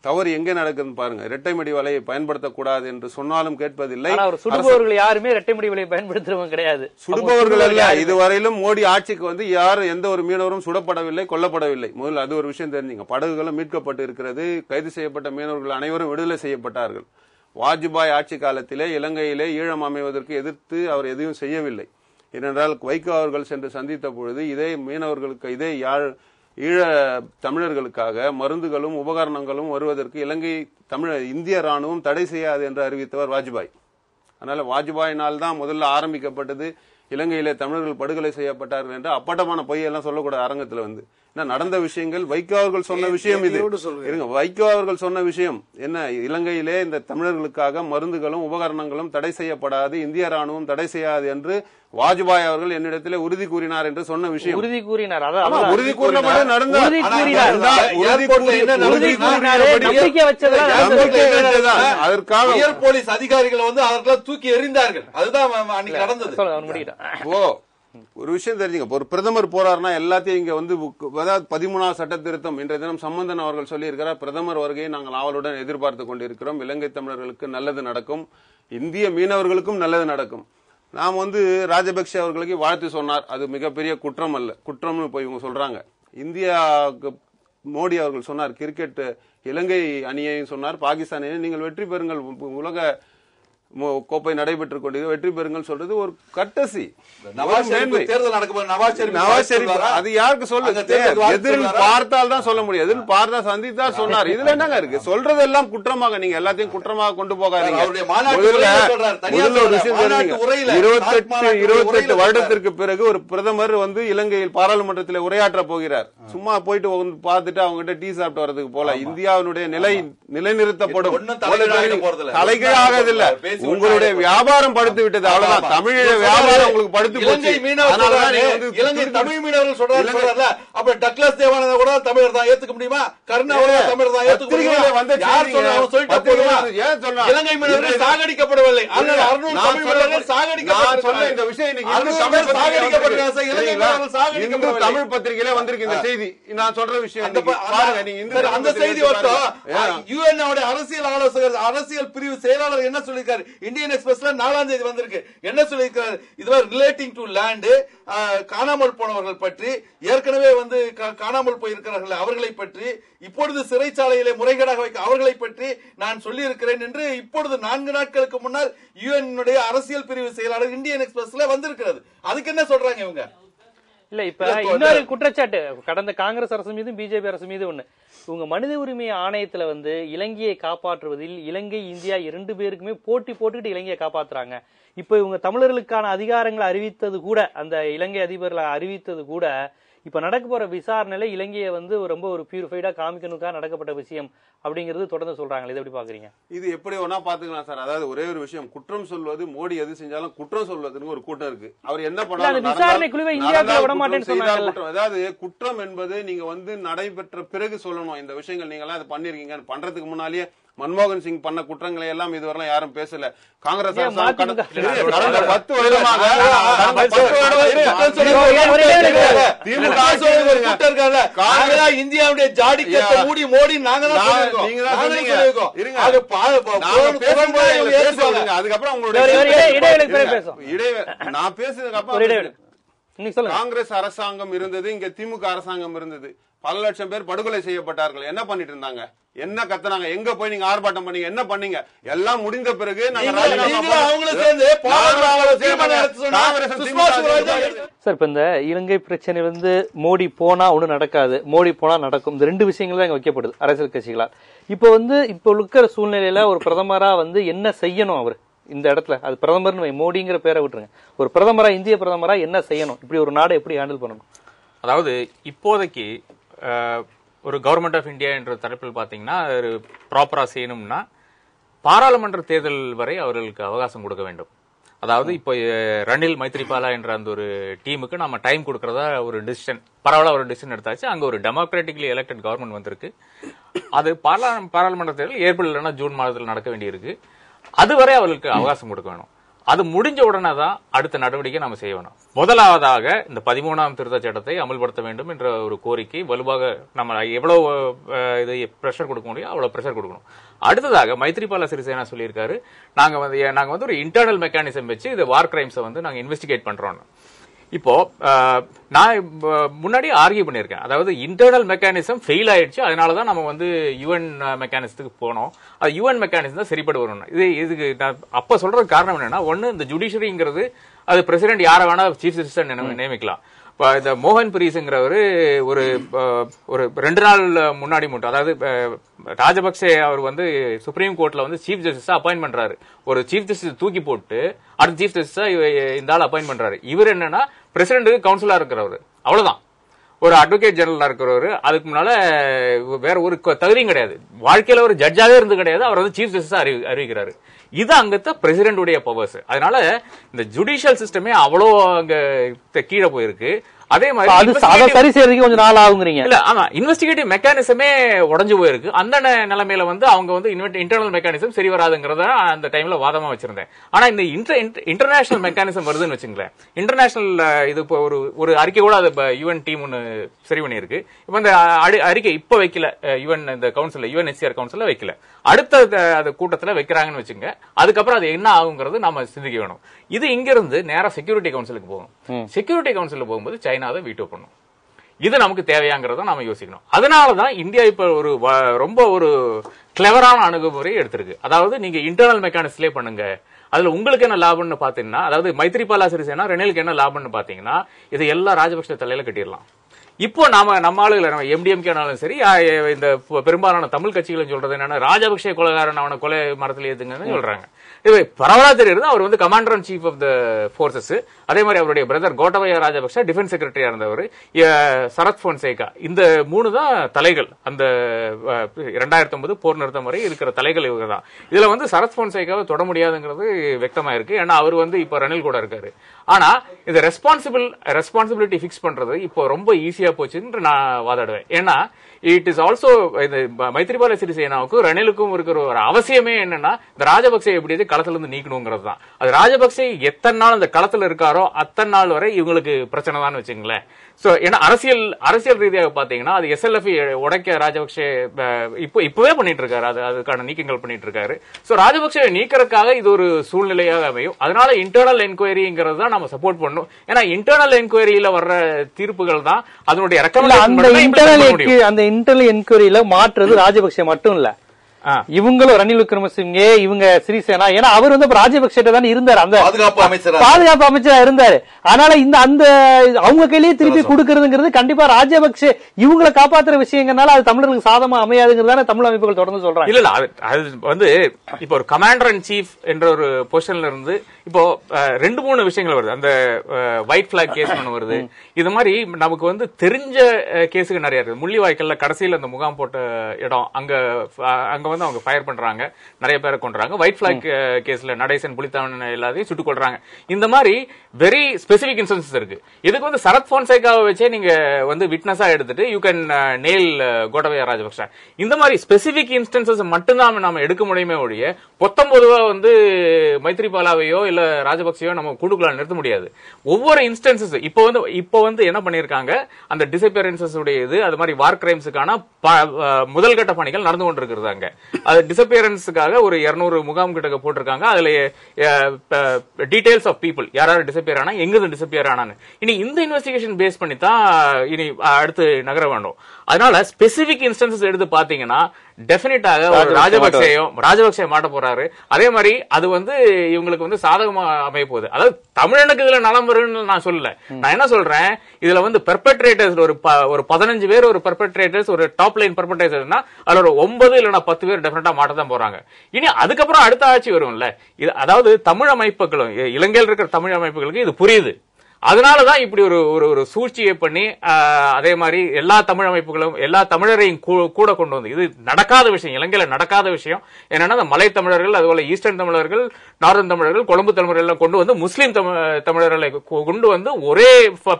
தவறு எங்கே நடக்குதுன்னு பாருங்க. இரட்டைமடி வலையை பயன்படுத்தக்கூடாது என்று சொன்னாலும் கேட்பதில்லை. சுடுபவர்கள் யாருமே இரட்டைமடி வலையை பயன்படுத்துறவங்க கிடையாது. சுடுபவர்கள் அல்ல. இதுவரையிலும் மோடி ஆட்சிக்கு யாரும் எந்த ஒரு மீனவரும் சுடப்படவில்லை, கொல்லப்படவில்லை. முதல்ல அது ஒரு விஷயம் தெரிஞ்சுங்க. படகுகளும் மீட்கப்பட்டு இருக்கிறது. கைது செய்யப்பட்ட மீனவர்கள் அனைவரும் விடுதலை செய்யப்பட்டார்கள். வாஜ்பாய் ஆட்சி காலத்திலே இலங்கையிலே ஈழம் அமைவதற்கு எதிர்த்து அவர் எதையும் செய்யவில்லை. ஏனென்றால் வைகோ அவர்கள் சென்று சந்தித்த பொழுது இதே மீனவர்களுக்கு, இதே ஈழ தமிழர்களுக்காக மருந்துகளும் உபகரணங்களும் வருவதற்கு இந்திய ராணுவம் தடை செய்யாது என்று அறிவித்தவர் வாஜ்பாய். அதனால வாஜ்பாயினால் தான் முதல்ல ஆரம்பிக்கப்பட்டது இலங்கையிலே தமிழர்கள் படுகொலை செய்யப்பட்டார்கள் என்று அப்பட்டமான பொய்யெல்லாம் சொல்லக்கூடாது அரங்கத்தில். நடந்த விஷயங்கள் வைகோ அவர்கள் சொன்ன விஷயம் இது. வைகோ அவர்கள் சொன்ன விஷயம் என்ன, இலங்கையிலே இந்த தமிழர்களுக்காக மருந்துகளும் உபகரணங்களும் தடை செய்யப்படாது, இந்திய ராணுவம் தடை செய்யாது என்று வாஜ்பாய் அவர்கள் என்னிடத்திலே உறுதி கூறினார் என்று சொன்ன விஷயம். உறுதி கூறினார். உறுதி கூறினபடி நடந்த அதற்காக போலீஸ் அதிகாரிகள் அதற்காக தூக்கி எறிந்தார்கள். அதுதான் அன்னைக்கு நடந்தது. ஒரு விஷயம் தெரிஞ்சுங்க, ஒரு பிரதமர் போறாருன்னா எல்லாத்தையும் இங்க 13ஆவது சட்ட திருத்தம் இன்றைய தினம் சம்பந்தன் அவர்கள் சொல்லி இருக்கிறார். பிரதமர் வருகையை நாங்கள் ஆவலுடன் எதிர்பார்த்து கொண்டிருக்கிறோம். இலங்கை தமிழர்களுக்கு நல்லது நடக்கும், இந்திய மீனவர்களுக்கும் நல்லது நடக்கும். நாம் ராஜபக்ஷ அவர்களுக்கு வாழ்த்து சொன்னார், அது மிகப்பெரிய குற்றம் அல்ல, குற்றம்னு போய் இவங்க சொல்றாங்க. இந்தியாவுக்கு மோடி அவர்கள் சொன்னார், கிரிக்கெட் இலங்கை அணியையும் சொன்னார், பாகிஸ்தான் அணியை நீங்கள் வெற்றி பெறுங்கள், உலக கோப்பை நடைபெற்றுக் கொண்டு வெற்றி பெறுங்கள் சொல்றது ஒரு கட்டசி. அது யாருக்கு சொல்ல, எதிரில் பார்த்தால் தான் சொல்ல முடியும், எதிரில் பார்த்தா சந்தித்தா சொன்னார். இதுல என்னங்க இருக்கு? சொல்றதெல்லாம் குற்றமாக நீங்க எல்லாத்தையும் குற்றமாக கொண்டு போகாதீங்க. 28 வருடத்திற்கு பிறகு ஒரு பிரதமர் இலங்கையில் பாராளுமன்றத்தில் உரையாற்ற போகிறார். சும்மா போயிட்டு பார்த்துட்டு அவங்க கிட்ட டீ சாப்பிட்டு வர்றதுக்கு போல. இந்தியாவினுடைய நிலைநிறுத்தப்படும், தலைகீழாகதில்லை, உங்களுடைய வியாபாரம் படுத்து விட்டது, அவ்வளவுதான். தமிழக வியாபாரம் உங்களுக்கு படுத்து போச்சு. இலங்கை தமிழ் மீனவர்கள் சொல்றாங்க, அப்ப டக்ளஸ் தேவானந்தா கூட தமிழர் தான் ஏத்துக்க முடியுமா? கருணாநிதி தமிழர் தான் ஏத்துக்க முடியுமா? இலங்கை மீனவர்கள் சாகடிக்கப்படவில்லை, தமிழ் பத்திரிகையில வந்திருக்கு இந்த செய்தி. நான் சொல்ற விஷயம் அந்த செய்தி யுஎன் அரசியல் ஆலோசகர், அரசியல் பிரிவு செயலாளர் என்ன சொல்லிருக்காரு? இந்தியன் எக்ஸ்பிரஸ்ல 4ஆம் தேதி வந்திருக்கு. என்ன சொல்லியிருக்காரு? இதுவரை ரிலேட்டிங் டு லேண்ட், காணாமல் போனவர்கள் பற்றி, ஏற்கனவே காணாமல் போயிருக்கிறார்கள் அவர்களை பற்றி, இப்பொழுது சிறைச்சாலையிலே முறைகேடாக வைக்க அவர்களை பற்றி நான் சொல்லி இருக்கிறேன் என்று இப்பொழுது 4 நாட்களுக்கு முன்னால் யுஎன் அரசியல் பிரிவு செயலாளர் இந்தியன் எக்ஸ்பிரஸ்ல வந்திருக்கிறது. அதுக்கு என்ன சொல்றாங்க இவங்க? இல்ல, இப்ப இன்னொரு குற்றச்சாட்டு கடந்த காங்கிரஸ் அரசு மீதும் பிஜேபி அரசு மீது ஒண்ணு. இவங்க மனித உரிமை ஆணையத்துல இலங்கையை காப்பாற்றுவதில் இலங்கை இந்தியா 2 பேருக்குமே போட்டி போட்டுக்கிட்டு இலங்கையை காப்பாத்துறாங்க. இப்ப இவங்க தமிழர்களுக்கான அதிகாரங்களை அறிவித்தது கூட, அந்த இலங்கை அதிபர்களை அறிவித்தது கூட இப்ப நடக்க போற விசாரணையில இலங்கையை வந்து ரொம்ப ஒரு பியூரிஃபைடா காமிக்கணுக்காக நடக்கப்பட்ட விஷயம் அப்படிங்கிறது தொடர்ந்து சொல்றாங்க. இதை எப்படி பாக்குறீங்க? இது எப்படி ஒன்னா பாத்துக்கலாம் சார். அதாவது ஒரே ஒரு விஷயம், குற்றம் சொல்வது, மோடி எது செஞ்சாலும் குற்றம் சொல்வதுன்னு ஒரு கூட்டம் இருக்கு. அவர் என்ன பண்ணாலும் விசாரணை குழுவை இந்தியாவுக்குள்ள விட மாட்டேன்னு சொன்னாங்க. அதாவது குற்றம் என்பது நீங்க வந்து நடைபெற்ற பிறகு சொல்லணும். இந்த விஷயங்கள் நீங்க எல்லாம் பண்ணிருக்கீங்க, பண்றதுக்கு முன்னாலேயே மன்மோகன் சிங் பண்ண குற்றங்களை எல்லாம் இதுவரைலாம் யாரும் பேசல. காங்கிரஸ் அரசாங்கம் கடந்த 10 வருடமாக இந்தியாவுடைய ஜாடிக்கத்தை மூடி மோடி நாங்க அதுக்கப்புறம் நான் பேசுறதுக்கு அப்புறம் காங்கிரஸ் அரசாங்கம் இருந்தது, இங்க திமுக அரசாங்கம் இருந்தது. பல லட்சம் பேர் படுகொலை செய்யப்பட்டார்கள். என்ன பண்ணிட்டு இருந்தாங்க? என்ன கத்துனாங்க? எங்க போய் நீங்க ஆர்ப்பாட்டம் பண்ணீங்க? என்ன பண்ணீங்க? எல்லாம் முடிந்த பிறகு சார், இப்ப இந்த இலங்கை பிரச்சனையிலிருந்து மோடி போனா ஒண்ணு நடக்காது, மோடி போனா நடக்கும், இந்த 2 விஷயங்கள் தான் இங்க வைக்கப்படுது அரசியல் கட்சிகளால். இப்ப வந்து இப்ப இருக்கிற சூழ்நிலையில ஒரு பிரதமரா வந்து என்ன செய்யணும் அவர் இந்த இடத்துல? அது பிரதமர்னு மோடிங்கிற பேரை விட்டுருங்க, ஒரு பிரதமரா, இந்திய பிரதமரா என்ன செய்யணும்? இப்படி ஒரு நாடை எப்படி ஹேண்டில் பண்ணணும்? அதாவது இப்போதைக்கு ஒரு கவர்மெண்ட் ஆஃப் இந்தியா என்ற தரப்பில் பாத்தீங்கன்னா ஒரு ப்ராப்பரா செய்யணும்னா பாராளுமன்ற தேர்தல் வரை அவர்களுக்கு அவகாசம் கொடுக்க வேண்டும். அதாவது இப்போ ரணில் மைத்ரிபாலா என்ற அந்த ஒரு டீமுக்கு நம்ம டைம் கொடுக்கறதா ஒரு டிசிஷன், பரவாயில்ல ஒரு டிசிஷன் எடுத்தாச்சு. அங்க ஒரு டெமோக்ராட்டிக்லி எலெக்டட் கவர்மெண்ட் வந்திருக்கு. அது பாராளுமன்ற தேர்தல் ஏப்ரல் இல்லைன்னா ஜூன் மாதத்தில் நடக்க வேண்டியிருக்கு. அதுவரை அவர்களுக்கு அவகாசம் கொடுக்க வேணும். அது முடிஞ்ச உடனே தான் அடுத்த நடவடிக்கை நம்ம செய்ய வேணும். முதலாவதாக இந்த 13ஆம் திருத்த சட்டத்தை அமல்படுத்த வேண்டும் என்ற ஒரு கோரிக்கை வலுவாக நம்ம எவ்வளவு இது பிரஷர் கொடுக்க முடியும் அவ்வளவு பிரஷர் கொடுக்கணும். அடுத்ததாக மைத்ரிபால சிறிசேனா சொல்லியிருக்காரு, நாங்க வந்து ஒரு இன்டர்னல் மெக்கானிசம் வச்சு இந்த வார் கிரைம்ஸை வந்து நாங்க இன்வெஸ்டிகேட் பண்றோம். இப்போ நான் முன்னாடி ஆர்கியூ பண்ணியிருக்கேன், அதாவது இன்டர்னல் மெக்கானிசம் ஃபெயில் ஆயிடுச்சு, அதனாலதான் நம்ம வந்து யுஎன் மெக்கானிசத்துக்கு போனோம். அது யுஎன் மெக்கானிசம் தான் சரிப்பட்டு வரணும். இதுக்கு நான் அப்ப சொல்றது காரணம் என்னன்னா, ஒன்னு இந்த ஜுடிஷியரிங்கிறது அது பிரசிடென்ட் யாரை வேணா சீஃப் ஜஸ்டிஸ் நியமிக்கலாம். இந்த மோகன் பரீஸ்ங்கிறவரு ஒரு 2 நாள் முன்னாடி மட்டும், அதாவது ராஜபக்சே அவர் வந்து சுப்ரீம் கோர்ட்ல வந்து சீஃப் ஜஸ்டிஸா அப்பாயின்ட் பண்றாரு. ஒரு சீஃப் ஜஸ்டிஸ் தூக்கி போட்டு அடுத்த சீஃப் ஜஸ்டிஸா இந்த ஆள் அப்பாயின்ட் பண்றாரு. இவர் என்னன்னா பிரசிடென்ட்டுக்கு கவுன்சிலா இருக்கிறவரு, அவ்வளவுதான். ஒரு அட்வொகேட் ஜெனரலா இருக்கிறவரு. அதுக்கு முன்னால வேற ஒரு தகுதியும் கிடையாது. வாழ்க்கையில ஒரு ஜட்ஜாவே இருந்து கிடையாது. அவர் வந்து சீஃப் ஜஸ்டிஸா அறிவிக்கிறாரு. இது அங்கத்த பிரசிடென்டுடைய பவர்ஸ். அதனால இந்த ஜுடிஷியல் சிஸ்டமே அவ்வளோ அங்க கீழே போயிருக்கு. அதே மாதிரி சரி செய்யறதுக்கு கொஞ்சம் நாள் ஆகுங்கிறீங்க. இல்ல, ஆமா, இன்வெஸ்டிகேட்டிவ் மெக்கானிசமே உடைஞ்சு போயிருக்கு. அந்த நிலைமையில வந்து அவங்க வந்து இன்டர்னல் மெக்கானிசம் சரி வராதுங்கிறத அந்த டைம்ல வாதமா வச்சிருந்தேன். ஆனா இந்த இன்டர்நேஷனல் மெக்கானிசம் வருதுன்னு வச்சுங்களேன், இன்டர்நேஷனல் இது இப்போ ஒரு அறிக்கை கூட அது யுஎன் டீம் ஒன்னு சரி பண்ணிருக்கு. இப்ப இந்த அறிக்கை இப்ப வைக்கல, யுஎன் இந்த கவுன்சில், யுஎன்ஹெச்சிஆர் கவுன்சில் வைக்கல, அடுத்த கூட்டத்துல வைக்கிறாங்கன்னு வச்சுங்க. அதுக்கப்புறம் அது என்ன ஆகுங்கிறது நாம சிந்திக்க வேணும். இது இங்க இருந்து நேரா செக்யூரிட்டி கவுன்சிலுக்கு போகும். செக்யூரிட்டி கவுன்சிலுக்கு போகும்போது சைனாவை வீட்டோ பண்ணும். இது நமக்கு தேவையாங்கிறத நாம யோசிக்கணும். அதனாலதான் இந்தியா இப்ப ரொம்ப ஒரு கிளவரான அணுகுமுறை எடுத்திருக்கு. அதாவது நீங்க இன்டர்னல் மெக்கானிசம்லயே பண்ணுங்க, அதுல உங்களுக்கு என்ன லாபம்னு பாத்தீங்கன்னா, அதாவது மைத்ரிபால சிறிசேனா ரணிலுக்கு என்ன லாபம்னு பாத்தீங்கன்னா, இது எல்லாம் ராஜபக்ச தலையில கட்டிடலாம். இப்போ நம்ம ஆளுகளை எம்டிஎம்கேனாலும் சரி, இந்த பெரும்பாலான தமிழ் கட்சிகளும் சொல்றது என்னன்னா, ராஜபக்சே கொலைகாரன் அவனை கொலை மரத்தில் ஏத்துங்கன்னு சொல்றாங்க. இது பரவலா தெரியுது. அவர் வந்து commander in chief of the forces. அதே மாதிரி அவருடைய பிரதர் கோட்டபய ராஜபக்சே டிஃபென்ஸ் செக்ரட்டரியா இருந்தவர், சரத் பொன்சேகா, இந்த 3 தான் தலைகள். அந்த 2009 போர் நிறுத்தம் வரை இருக்கிற தலைகள் இவங்க தான். இதுல வந்து சரத் பொன்சேகாவை தொட முடியாதுங்கிறது வெக்தமா இருக்கு. ஏன்னா அவர் வந்து இப்ப ரணில் கூட இருக்காரு. ஆனா இந்த ரெஸ்பான்சிபிலிட்டி பிக்ஸ் பண்றது இப்போ ரொம்ப ஈஸியா போச்சுன்னு நான் வாதாடுவேன். ஏன்னா இட் இஸ் ஆல்சோ மைத்ரிபால சிறிசேனாவுக்கும் ரணிலுக்கும் இருக்கிற ஒரு அவசியமே என்னன்னா, இந்த ராஜபக்சே எப்படியாவது களத்துல இருந்து நீக்கணுங்கிறது தான். அது ராஜபக்சே எத்தனை நாள் அந்த களத்துல இருக்காரோ அத்தனை நாள் வரை இவங்களுக்கு பிரச்சனை தான் வச்சுங்களேன். சோ ஏன்னா அரசியல் ரீதியாக பாத்தீங்கன்னா அது எஸ்எல்எஃப் உடைக்க ராஜபக்சே இப்பவே பண்ணிட்டு இருக்காரு, அதுக்கான நீக்கங்கள் பண்ணிட்டு இருக்காரு. சோ ராஜபக்சே நீக்கிறதுக்காக இது ஒரு சூழ்நிலையாக அமையும். அதனால இன்டர்னல் என்கொயரிங்கிறது தான் நம்ம சப்போர்ட் பண்ணணும். ஏன்னா இன்டர்னல் என்கொயரியில வர்ற தீர்ப்புகள் தான் அதனுடைய ரெக்கமெண்டேஷன். அந்த இன்டர்னல் என்கொயரியில மாற்றுறது ராஜபக்சே மட்டும் இல்ல, இவங்களும் ரணில் விக்ரமசிங்கே, இவங்க சிறிசேனா, ஏன்னா அவர் வந்து ராஜபக்சே தானே இருந்தாரு, அந்த பாதுகாப்பு அமைச்சரா இருந்தாரு. அதனால இந்த அந்த அவங்க கையிலேயே திருப்பி கொடுக்கறதுங்கிறது கண்டிப்பா ராஜபக்சே இவங்களை காப்பாத்துற விஷயங்கள்னால அது தமிழர்களுக்கு சாதமா அமையாதுங்கிறதான தமிழ் அமைப்புகள் தொடர்ந்து சொல்றாங்க. இல்ல அது வந்து இப்போ ஒரு கமாண்டர் இன் சீஃப் என்ற ஒரு பொசிஷன்ல இருந்து இப்போ 2-3 விஷயங்கள் வருது. அந்த ஒயிட் பிளாக் கேஸ் ஒன்று வருது. இது மாதிரி நமக்கு வந்து தெரிஞ்ச கேஸுக்கு நிறைய இருக்கு. முள்ளிவாய்க்கல்ல கடைசியில் அந்த முகாம் போட்ட இடம், அங்க வந்து அவங்க ஃபயர் பண்றாங்க, நிறைய பேரை கொண்டுறாங்க. ஒயிட் பிளாக் கேஸ்ல நடேசன் புலித்தேவன் எல்லாத்தையும் சுட்டுக் கொள்றாங்க. இந்த மாதிரி வெரி ஸ்பெசிபிக் இன்ஸ்டன்சஸ் இருக்கு. இதுக்கு வந்து சரத் போன்சேகாவை வச்சே நீங்க வந்து விட்னஸா எடுத்துட்டு you can nail Gotabaya Rajapaksa. இந்த மாதிரி ஸ்பெசிபிக் இன்ஸ்டன்சஸ் மட்டும்தான் நாம எடுக்க முடியுமே ஒழிய 19 வந்து மைத்ரிபாலாவையோ இல்ல ராஜபக்சையோ நம்ம கூண்டுக்குள்ள நிறுத்த முடியாது. ஒவ்வொரு இன்ஸ்டன்சஸ் இப்போ வந்து என்ன பண்ணிருக்காங்க, அந்த டிசப்பியரன்சஸ் உடைய இது அது மாதிரி வார் கிரைம்ஸுக்கான முதல் கட்ட பணிகள் நடந்து கொண்டிருக்கிறது. அங்க அது டிசப்பியரன்ஸுக்காக ஒரு 200 முகாம் கிட்ட போட்டிருக்காங்க. அதுல டீடைல்ஸ் ஆஃப் பீப்புள் யாராவது டிசப்பியர் ஆனா எங்க டிசப்பியர் ஆனான்னு இனி இந்த இன்வெஸ்டிகேஷன் பேஸ் பண்ணி தான் இனி அடுத்து நகர வேண்டும். அதனால ஸ்பெசிபிக் இன்ஸ்டன்சஸ் எடுத்து பாத்தீங்கன்னா டெபினெட்டாக ராஜபக்சே மாட்ட போறாரு. அதே மாதிரி அது வந்து இவங்களுக்கு வந்து சாதகமா அமைய போகுது. அதாவது தமிழனுக்கு இதுல நலம் வரும்னு நான் சொல்லல. நான் என்ன சொல்றேன், இதுல வந்து பெர்பெட்ரேட்டர்ஸ் ஒரு 15 பேர் ஒரு பெர்பெட்ரேட்டர்ஸ், ஒரு டாப் லைன் பெர்பெட்ரேட்டர்ஸ்னா அதுல ஒரு 9 இல்லைன்னா 10 பேர் டெபினெட்டா மாட்டதான் போறாங்க. இனி அதுக்கப்புறம் அடுத்த ஆட்சி வரும்ல. இது அதாவது தமிழ் அமைப்புகளும் இலங்கையில் இருக்கிற தமிழ் அமைப்புகளுக்கு இது புரியுது. அதனாலதான் இப்படி ஒரு சூழ்ச்சியை பண்ணி அதே மாதிரி எல்லா தமிழ் அமைப்புகளும் எல்லா தமிழரையும் கூட கொண்டு வந்து, இது நடக்காத விஷயம், இலங்கையில நடக்காத விஷயம். என்னன்னா மலை தமிழர்கள், அதுபோல ஈஸ்டர்ன் தமிழர்கள், நார்தன் தமிழர்கள், கொழும்பு தமிழர்கள் கொண்டு வந்து முஸ்லீம் தமிழர்களை கொண்டு வந்து ஒரே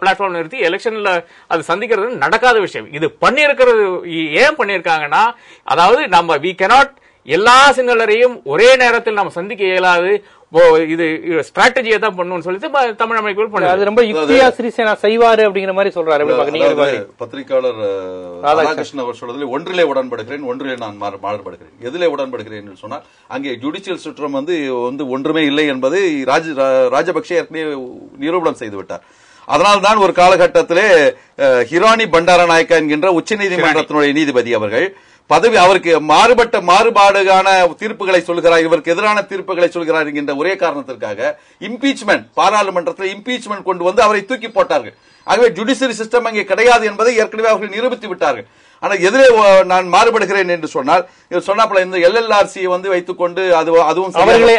பிளாட்ஃபார்ம் நிறுத்தி எலெக்ஷன்ல அது சந்திக்கிறது நடக்காத விஷயம். இது பண்ணிருக்கிறது ஏன் பண்ணிருக்காங்கன்னா, அதாவது நம்ம வி கேனாட் எல்லா சிங்களரையும் ஒரே நேரத்தில் நம்ம சந்திக்க இயலாது, இது ஸ்ட்ராட்டஜியை தான் பண்ணணும்னு சொல்லிட்டு தமிழ் அமைப்புகள் பண்ணாரு. அது ரொம்ப யுக்தியா சிறிசேனா செய்வாரு அப்படிங்கிற மாதிரி சொல்றாரு. பத்திரிகையாளர் ராதாகிருஷ்ணன் அவர் சொல்றதுல ஒன்றிலே உடன்படுகிறேன், ஒன்றிலே நான் மாறுபடுகிறேன். எதிலே உடன்படுகிறேன் என்று சொன்னால், அங்கே ஜுடிஷியல் சுற்றம் வந்து ஒன்றுமே இல்லை என்பதை ராஜபக்சே ஏற்கனவே நிரூபணம் செய்து விட்டார். அதனால்தான் ஒரு காலகட்டத்திலே ஹிரானி பண்டாரநாயக்கா என்கின்ற உச்சநீதிமன்றத்தினுடைய நீதிபதி அவர்கள் பதவி அவருக்கு மாறுபாடுகான தீர்ப்புகளை சொல்கிறார், இவருக்கு எதிரான தீர்ப்புகளை சொல்கிறார் என்கின்ற ஒரே காரணத்திற்காக இம்பீச்மெண்ட், பாராளுமன்றத்தில் இம்பீச்மெண்ட் கொண்டு வந்து அவரை தூக்கி போட்டார்கள். ஆகவே ஜுடிஷியரி சிஸ்டம் அங்கே கிடையாது என்பதை ஏற்கனவே அவர்கள் நிரூபித்து விட்டார்கள். ஆனால் எதிரே நான் மாறுபடுகிறேன் என்று சொன்னால், சொன்னாப்பல இந்த LLRC வந்து வைத்துக் கொண்டு அதுவும்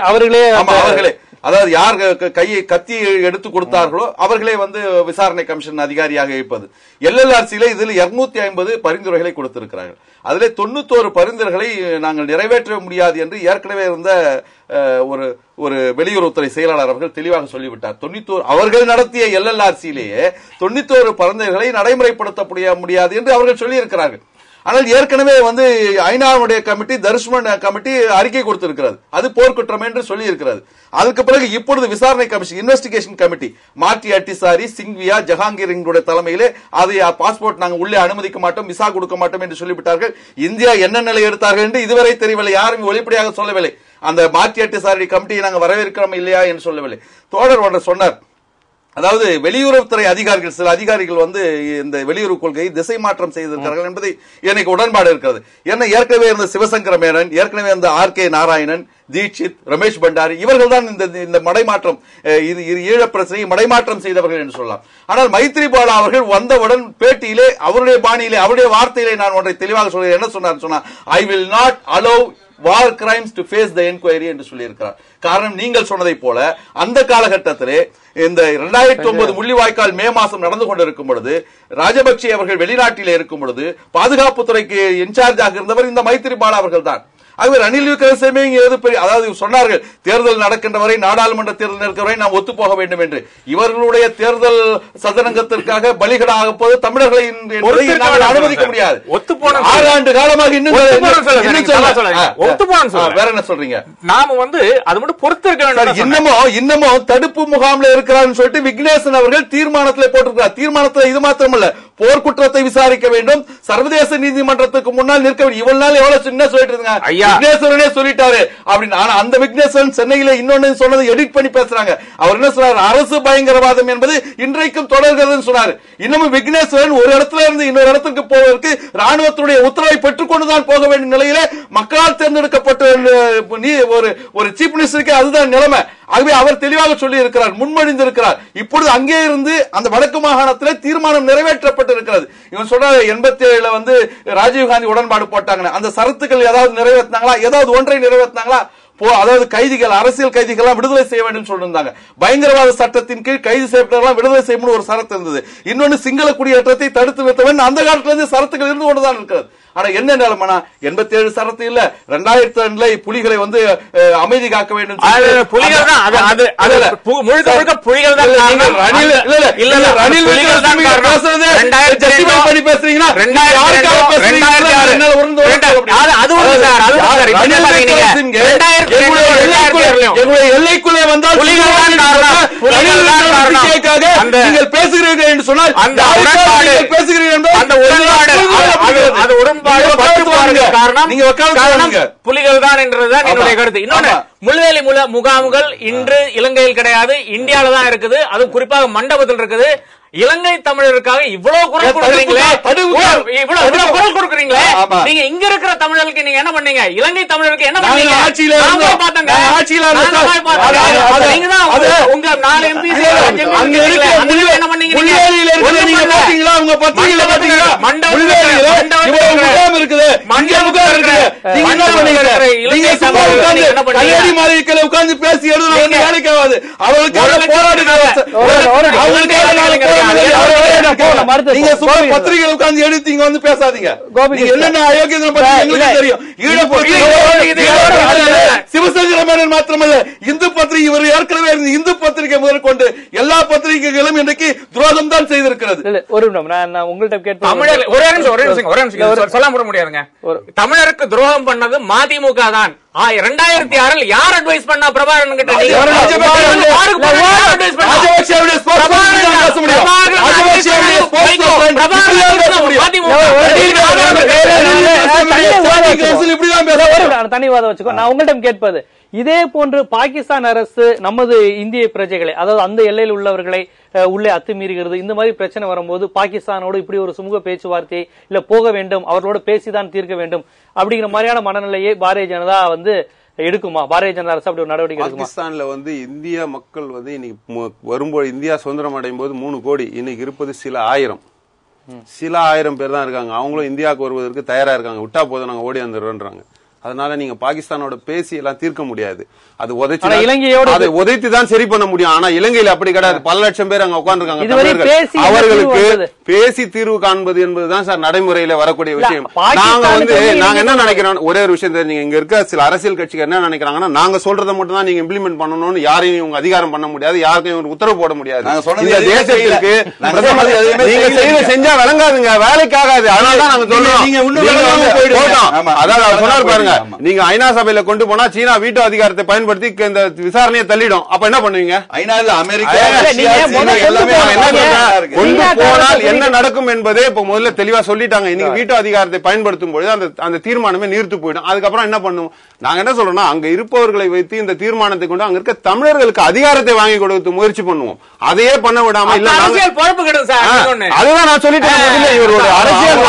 அவர்களே அதாவது யார் கையை கத்தி எடுத்து கொடுத்தார்களோ அவர்களே வந்து விசாரணை கமிஷன் அதிகாரியாக இருப்பது. LLRC-ல இதில் 250 பரிந்துரைகளை கொடுத்திருக்கிறார்கள். அதிலே 91 பரிந்துரைகளை நாங்கள் நிறைவேற்ற முடியாது என்று ஏற்கனவே இருந்த ஒரு வெளியுறவுத்துறை செயலாளர் அவர்கள் தெளிவாக சொல்லிவிட்டார். 91 அவர்கள் நடத்திய LLRC-லேயே 91 பரிந்துரைகளை நடைமுறைப்படுத்த முடியாது என்று அவர்கள் சொல்லியிருக்கிறார்கள். ஆனால் ஏற்கனவே வந்து ஐநாவுடைய கமிட்டி, தர்ஷ்மன் கமிட்டி அறிக்கை கொடுத்திருக்கிறது, அது போர்க்குற்றம் என்று சொல்லி இருக்கிறது. அதுக்கு பிறகு இப்பொழுது விசாரணை கமிஷன், இன்வெஸ்டிகேஷன் கமிட்டி, மார்டி அட்டிசாரி, சிங்வியா, ஜஹாங்கீரினுடைய தலைமையிலே அதை பாஸ்போர்ட் நாங்கள் உள்ளே அனுமதிக்க மாட்டோம், விசா கொடுக்க மாட்டோம் என்று சொல்லிவிட்டார்கள். இந்தியா என்ன நிலை எடுத்தார்கள் என்று இதுவரை தெரியவில்லை, யாரும் வெளிப்படையாக சொல்லவில்லை. அந்த மார்டி அட்டிசாரி கமிட்டியை நாங்கள் வரவேற்கிறோம் இல்லையா என்று சொல்லவில்லை. தோழர் ஒன்று சொன்னார், அதாவது வெளியுறவுத்துறை அதிகாரிகள், சில அதிகாரிகள் வந்து இந்த வெளியுறவு கொள்கையை திசை மாற்றம் செய்திருக்கிறார்கள் என்பதை எனக்கு உடன்பாடு இருக்கிறது. ஏன்னா ஏற்கனவே இருந்த சிவசங்கர மேனன், ஏற்கனவே இருந்த RK நாராயணன், தீட்சித், ரமேஷ் பண்டாரி, இவர்கள் தான் இந்த மடைமாற்றம், இது ஈழப் பிரச்சனையை மடைமாற்றம் செய்தவர்கள் என்று சொல்லலாம். ஆனால் மைத்ரிபால அவர்கள் வந்தவுடன் பேட்டியிலே அவருடைய பாணியிலே அவருடைய வார்த்தையிலே நான் ஒன்றை தெளிவாக சொல்கிறேன். என்ன சொன்னார், I will not allow war crimes to face the inquiry என்று சொல்லியிருக்கிறார். காரணம் நீங்கள் சொன்னதை போல அந்த காலகட்டத்திலே இந்த 2009 முள்ளிவாய்க்கால் மே மாசம் நடந்து கொண்டிருக்கும் பொழுது, ராஜபக்சே அவர்கள் வெளிநாட்டிலே இருக்கும் பொழுது பாதுகாப்புத்துறைக்கு இன்சார்ஜாக இருந்தவர் இந்த மைத்ரிபால அவர்கள் தான். ஆகவே ரணில் விக்ரமசிங்கே அதாவது சொன்னார்கள், தேர்தல் நடக்கின்ற வரை, நாடாளுமன்ற தேர்தல் நடக்கிற வரை நாம் ஒத்து போக வேண்டும் என்று. இவர்களுடைய தேர்தல் சதுரங்கத்திற்காக பலிகளாக போது தமிழர்களை அனுமதிக்க முடியாது. 6 ஆண்டு காலமாக வேற என்ன சொல்றீங்க, நாம வந்து அது மட்டும் பொறுத்திருக்க. இன்னமும் தடுப்பு முகாம்ல இருக்கிறார் சொல்லிட்டு விக்னேசன் அவர்கள் தீர்மானத்தில் போட்டிருக்கிறார். தீர்மானத்தில் இது மாத்திரமல்ல, போர்க்குற்றத்தை விசாரிக்க வேண்டும், சர்வதேச நீதிமன்றத்துக்கு முன்னால் நிற்க வேண்டும். இவ்வளவு நாள் எவ்வளவு சின்ன சொல்லிட்டு இருந்தாங்க. விக்னேஸ்வரனே சொல்லிட்டாரு அப்படின்னு. ஆனா அந்த விக்னேஸ்வரன் சென்னையில இன்னொன்னு சொன்னது எடிட் பண்ணி பேசுறாங்க. அவர் என்ன சொல்றாரு, அரசு பயங்கரவாதம் என்பது இன்றைக்கும் தொடர்கிறதுன்னு சொன்னாரு. இன்னமும் விக்னேஸ்வரன் ஒரு இடத்துல இருந்து இன்னொரு இடத்துக்கு போவதற்கு ராணுவத்துடைய உத்தரவை பெற்றுக்கொண்டுதான் போக வேண்டிய நிலையில மக்களால் தேர்ந்தெடுக்கப்பட்ட ஒரு சீஃப் மினிஸ்டருக்கு அதுதான் நிலைமை. ஆகவே அவர் தெளிவாக சொல்லி இருக்கிறார், முன்மொழிந்திருக்கிறார். இப்பொழுது அங்கே இருந்து அந்த வடக்கு மாகாணத்தில் தீர்மானம் நிறைவேற்றப்பட்டிருக்கிறது. இவன் சொல்ற 87 ராஜீவ்காந்தி உடன்பாடு போட்டாங்க. அந்த சரத்துக்கள் ஏதாவது நிறைவேற்றினாங்களா? ஏதாவது ஒன்றை நிறைவேற்றினாங்களா? அதாவது கைதிகள், அரசியல் கைதிகள் விடுதலை செய்ய வேண்டும் சொல்லிருந்தாங்க. பயங்கரவாத சட்டத்தின் கீழ் கைது செய்யப்பட்டவர்கள் விடுதலை செய்யணும் ஒரு சரத்து இருந்தது. இன்னொன்னு சிங்கள குடியேற்றத்தை தடுத்து நிறுத்த அந்த காலத்துல இருந்து சரத்துக்கள் இருந்து கொண்டுதான் இருக்கிறது. ஆனா என்ன நிலைமைனா 87 சரத்து இல்ல, 2002 புலிகளை அமைதி காக்க வேண்டும். புலிகள் தான் முழுக்க முழுக்க புலிகள் தான் பேசுறீங்கன்னா எல்லைக்குள்ளே வந்தால் நீங்கள் பேசுகிறீர்கள் என்று சொன்னால் பேசுகிறீர்கள் புலிகள் தான் என்றதுதான் என்னுடைய கருத்து. இன்னொன்னு, முள்வேலி முகாம்கள் இன்று இலங்கையில் கிடையாது, இந்தியாவில தான் இருக்குது. அது குறிப்பாக மண்டபத்தில் இருக்குது. இலங்கை தமிழருக்காக இவ்வளவு குரல் கொடுக்குறீங்களே, இவ்வளவு குரல் கொடுக்குறீங்களே, நீங்க இங்க இருக்கிற தமிழர்களுக்கு நீங்க என்ன பண்ணீங்க? இலங்கை தமிழருக்கு என்ன பண்ணீங்க? நீங்க தான் உங்க 4 MP என்ன பண்ணீங்க? உட்கார்ந்து பேசி வேலைக்காவது நீங்க பத்திரிகை உட்கார்ந்து எடுத்தீங்க வந்து பேசாதீங்க. என்னென்ன அயோக்கியம் தெரியும். சிவசங்கரமேனன் மாத்திரமல்ல, இந்து பத்திரிகை, இவர் ஏற்கனவே இந்து பத்திரிகை முதற்கொண்டு எல்லா பத்திரிகைகளும் இன்றைக்கு துரோகம் தான் செய்திருக்கிறது. ஒரு நிமிடம் நான் உங்கள்கிட்ட கேட்டேன். ஒரே நிமிஷம் சொல்ல முடியாதுங்க. தமிழருக்கு துரோகம் பண்ணது மதிமுக தான். 2006 யார் அட்வைஸ் பண்ணா பிரபாகரன் கிட்ட? தனிவாதம் வச்சுக்கோ. நான் உங்கள்கிட்ட கேட்பது, இதே போன்று பாகிஸ்தான் அரசு நமது இந்திய பிரஜைகளை, அதாவது அந்த எல்லையில் உள்ளவர்களை உள்ளே அத்துமீறுகிறது. இந்த மாதிரி பிரச்சனை வரும்போது பாகிஸ்தானோடு இப்படி ஒரு சுமூக பேச்சுவார்த்தை இல்ல போக வேண்டும், அவர்களோட பேசிதான் தீர்க்க வேண்டும் அப்படிங்கிற மாதிரியான மனநிலையை பாரதிய ஜனதா எடுக்குமா? பாரதிய ஜனதா அரசு அப்படி ஒரு நடவடிக்கை எடுக்குமா? பாகிஸ்தான்ல இந்திய மக்கள் இன்னைக்கு வரும்போது, இந்தியா சுதந்திரம் அடையும் போது 3 கோடி, இன்னைக்கு இருப்பது சில ஆயிரம் பேர் தான் இருக்காங்க. அவங்களும் இந்தியாவுக்கு வருவதற்கு தயாரா இருக்காங்க. விட்டா போதும், நாங்க ஓடி வந்துடுறோன்றாங்க. அதனால நீங்க பாகிஸ்தானோட பேசி எல்லாம் தீர்க்க முடியாது. அது உதைத்து தான் சரி பண்ண முடியும். ஆனா இலங்கையில அப்படி கிடையாது. பல லட்சம் பேர் அங்க உட்கார்ந்துருக்காங்க. அவர்களுக்கு பேசி தீர்வு காண்பது என்பதுதான் சார் நடைமுறையில வரக்கூடிய விஷயம். நாங்க என்ன நினைக்கிறோம், ஒரே ஒரு விஷயம் தெரிஞ்சுங்க. இங்க இருக்க சில அரசியல் கட்சிகள் என்ன நினைக்கிறாங்கன்னா, நாங்க சொல்றதை மட்டும் தான் நீங்க இம்ப்ளிமெண்ட் பண்ணணும்னு யாரையும் இவங்க அதிகாரம் பண்ண முடியாது, யாருக்கும் உத்தரவு போட முடியாது. இந்த தேசத்திற்கு நீங்க செஞ்சா விளங்காதுங்க, வேலைக்காகாது. அதனாலதான் நாங்க சொல்றோம். அதாவது அவர் சொன்னார் பாருங்க, நீங்க ஐநா சபையில கொண்டு போனா சீனா வீட்டோ அதிகாரத்தை பயன்படுத்தி இந்த விசாரணையை தள்ளிடும். அப்ப என்ன பண்ணுவீங்க? கொண்டு போனால் என்ன நடக்கும் என்பதே இப்ப முதல்ல தெளிவா சொல்லிட்டாங்க. இன்னைக்கு வீட்டோ அதிகாரத்தை பயன்படுத்தும் பொழுது அந்த தீர்மானமே நீர்த்து போயிடும். அதுக்கப்புறம் என்ன பண்ணுவோம்? நாங்க என்ன சொல்றோம்னா, அங்க இருப்பவர்களை வைத்து இந்த தீர்மானத்தை கொண்டு அங்க இருக்க தமிழர்களுக்கு அதிகாரத்தை வாங்கி கொடுத்து முயற்சி பண்ணுவோம். அதையே பண்ண விடாம இல்ல அதுதான் நான் சொல்லிட்டேன். இவரோட அரசியல்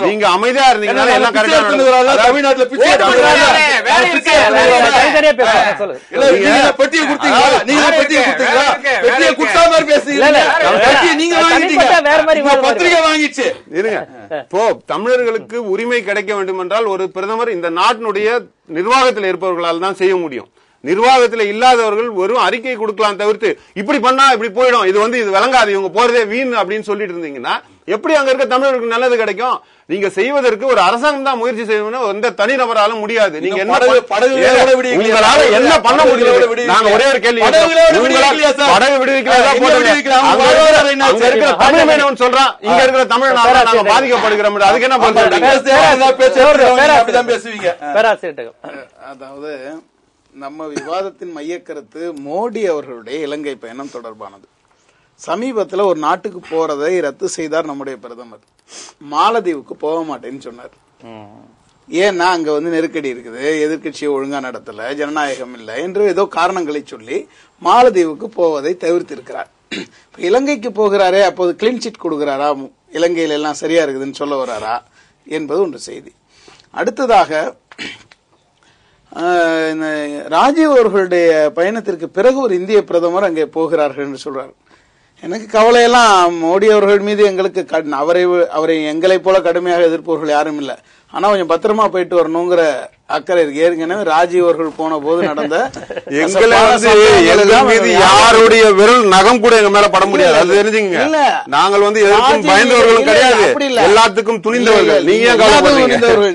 நீங்க அமைதியா இருந்தீங்கன்னா எல்லாம் பெட்டியை பத்திரிகை வாங்கிச்சு இருங்க. இப்போ தமிழர்களுக்கு உரிமை கிடைக்க வேண்டும் என்றால் ஒரு பிரதமர் இந்த நாட்டினுடைய நிர்வாகத்தில் இருப்பவர்களால் தான் செய்ய முடியும். நிர்வாகத்தில் இல்லாதவர்கள் வெறும் அறிக்கை கொடுக்கலாம் தவிர்த்து இப்படி பண்ணா இப்படி போயிடும், இது விளங்காது, இவங்க போறதே வீண் அப்படின்னு சொல்லிட்டு இருந்தீங்கன்னா எப்படி அங்க இருக்க தமிழர்களுக்கு நல்லது கிடைக்கும்? நீங்க செய்வதற்கு ஒரு அரசாங்கம் தான் முயற்சி செய்யணும்னு எந்த தனிநபராலும் முடியாது. நீங்க உங்களால என்ன பண்ண முடியாது? நாங்க ஒரே ஒரு கேள்வி, படகு விடுவிக்கிறதா தமிழ் மீனவன் சொல்றான், இங்க இருக்கிற தமிழ்நாடு நாங்க பாதிக்கப்படுகிறோம், அதுக்கு என்ன பண்றீங்க? அதாவது நம்ம விவாதத்தின் மையக்கருத்து மோடி அவர்களுடைய இலங்கை பயணம் தொடர்பானது. சமீபத்தில் ஒரு நாட்டுக்கு போறதை ரத்து செய்தார் நம்முடைய பிரதமர். மாலத்தீவுக்கு போக மாட்டேன்னு சொன்னார். ஏன்னா அங்க நெருக்கடி இருக்குது, எதிர்கட்சியை ஒழுங்கா நடத்தல, ஜனநாயகம் இல்லை என்று ஏதோ காரணங்களை சொல்லி மாலத்தீவுக்கு போவதை தவிர்த்திருக்கிறார். இலங்கைக்கு போகிறாரே, அப்போது கிளீன் சிட் கொடுக்கிறாரா, இலங்கையில எல்லாம் சரியா இருக்குதுன்னு சொல்ல வர்றாரா என்பது ஒன்று செய்தி. அடுத்ததாக ராஜீவ் அவர்களுடைய பயணத்திற்கு பிறகு ஒரு இந்திய பிரதமர் அங்கே போகிறார்கள் என்று சொல்றார். எனக்கு கவலையெல்லாம் மோடி அவர்கள் மீது எங்களுக்கு அவரை எங்களை போல கடுமையாக எதிர்ப்பவர்கள் யாரும் இல்லை. ஆனா கொஞ்சம் பத்திரமா போயிட்டு வரணுங்கிற அக்கறை இருக்கு. ஏற்கனவே ராஜீவ் அவர்கள் போன போது நடந்த மீது யாருடைய விரல் நகம் கூட எங்க மேல பட முடியாது, அது தெரிஞ்சுங்க. நாங்கள் எதற்கும் பயந்தவர்களும் கிடையாது, எல்லாத்துக்கும் துணிந்தவர்கள். நீங்க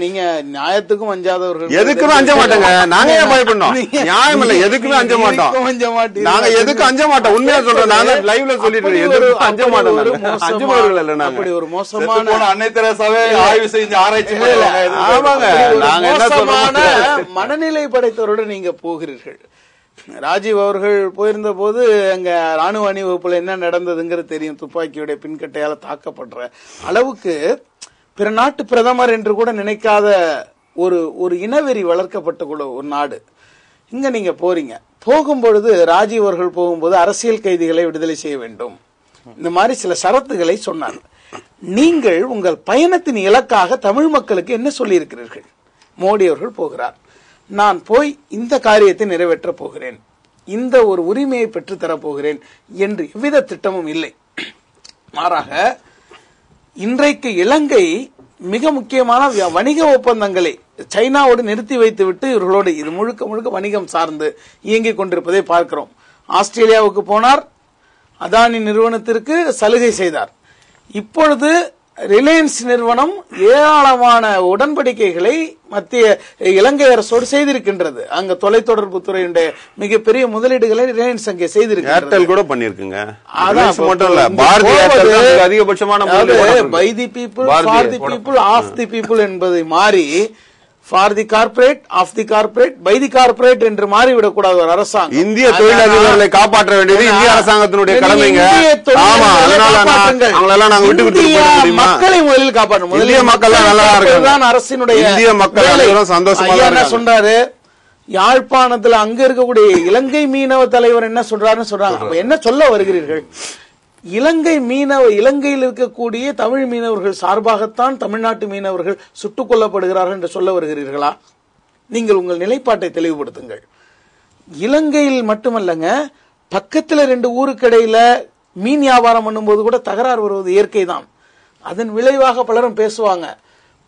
நீங்க நியாயத்துக்கும் அஞ்சாதவர்கள். எதுக்குமே அஞ்ச மாட்டோங்க. நாங்க ஏன் பயப்படணும்? நியாயம் இல்ல, எதுக்குமே அஞ்ச மாட்டோம். நாங்க எதுக்கும் அஞ்ச மாட்டோம். உண்மையா சொல்றோம், நாங்க லைவ்ல சொல்லிட்டு எதுக்கும் அஞ்ச மாட்டோம். அஞ்சுபவர்கள் இல்ல. நாங்க அப்படி ஒரு மோசமான அன்னை தெரசாவே ஆய்வு செஞ்சு ஆராய்ச்சி மனநிலை படைத்தவரோடு நீங்க போகிறீர்கள். ராஜீவ் அவர்கள் போயிருந்த போது அங்க ராணுவ அணிவகுப்புல என்ன நடந்ததுங்கிறது தெரியும். துப்பாக்கியுடைய பின்கட்டையால தாக்கப்படுற அளவுக்கு பிற நாட்டு பிரதமர் என்று கூட நினைக்காத ஒரு இனவெறி வளர்க்கப்பட்ட கூட ஒரு நாடு. இங்க நீங்க போறீங்க. போகும்பொழுது ராஜீவ் அவர்கள் போகும்போது அரசியல் கைதிகளை விடுதலை செய்ய வேண்டும், இந்த மாதிரி சில ஷரத்துகளை சொன்னார். நீங்கள் உங்கள் பயணத்தின் இலக்காக தமிழ் மக்களுக்கு என்ன சொல்லி இருக்கிறீர்கள்? மோடி அவர்கள் போகிறார், நான் போய் இந்த காரியத்தை நிறைவேற்ற போகிறேன், இந்த ஒரு உரிமையை பெற்று தரப்போகிறேன் என்று எவ்வித திட்டமும் இல்லை. மாறாக இன்றைக்கு இலங்கை மிக முக்கியமான வணிக ஒப்பந்தங்களை சைனாவோடு நிறுத்தி வைத்துவிட்டு இவர்களோடு இது முழுக்க முழுக்க வணிகம் சார்ந்து இயங்கிக் கொண்டிருப்பதை பார்க்கிறோம். ஆஸ்திரேலியாவுக்கு போனார், அதானி நிறுவனத்திற்கு சலுகை செய்தார். இப்பொழுது ரிலையன்ஸ் நிறுவனம் ஏராளமான உடன்படிக்கைகளை மத்திய இலங்கை அரசோடு செய்திருக்கின்றது. அங்க தொலைத்தொடர்பு துறையுடைய மிகப்பெரிய முதலீடுகளை ரிலையன்ஸ் அங்கே செய்திருக்கிறது. கூட பண்ணிருக்குங்க. அதிகபட்சமான by the people, for the people, of the people என்பதை மாறி for the corporate, of the corporate, by the corporate என்று மாறிவிடக்கூடாது ஒரு அரசாங்கம். இந்திய தொழிலதிபர்களை காப்பாற்ற வேண்டியது இந்திய அரசாங்கத்தினுடைய கடமைங்க. மக்களை முதலில் காப்பாற்றணும். இந்திய மக்கள் நல்லா இருக்காங்க, அரசினுடைய இந்திய மக்கள் சந்தோஷமா என்ன சொல்றாரு, யாழ்ப்பாணத்துல அங்க இருக்கக்கூடிய இலங்கை மீனவ தலைவர் என்ன சொல்றாருன்னு சொல்றாங்க. அப்ப என்ன சொல்ல வருகிறீர்கள்? இலங்கையில் இருக்கக்கூடிய தமிழ் மீனவர்கள் சார்பாகத்தான் தமிழ்நாட்டு மீனவர்கள் சுட்டுக் கொல்லப்படுகிறார்கள் என்று சொல்ல வருகிறீர்களா? நீங்கள் உங்கள் நிலைப்பாட்டை தெளிவுபடுத்துங்கள். இலங்கையில் மட்டுமல்லங்க, பக்கத்துல 2 ஊருக்கிடையில மீன் வியாபாரம் பண்ணும்போது கூட தகராறு வருவது இயற்கை தான். அதன் விளைவாக பலரும் பேசுவாங்க.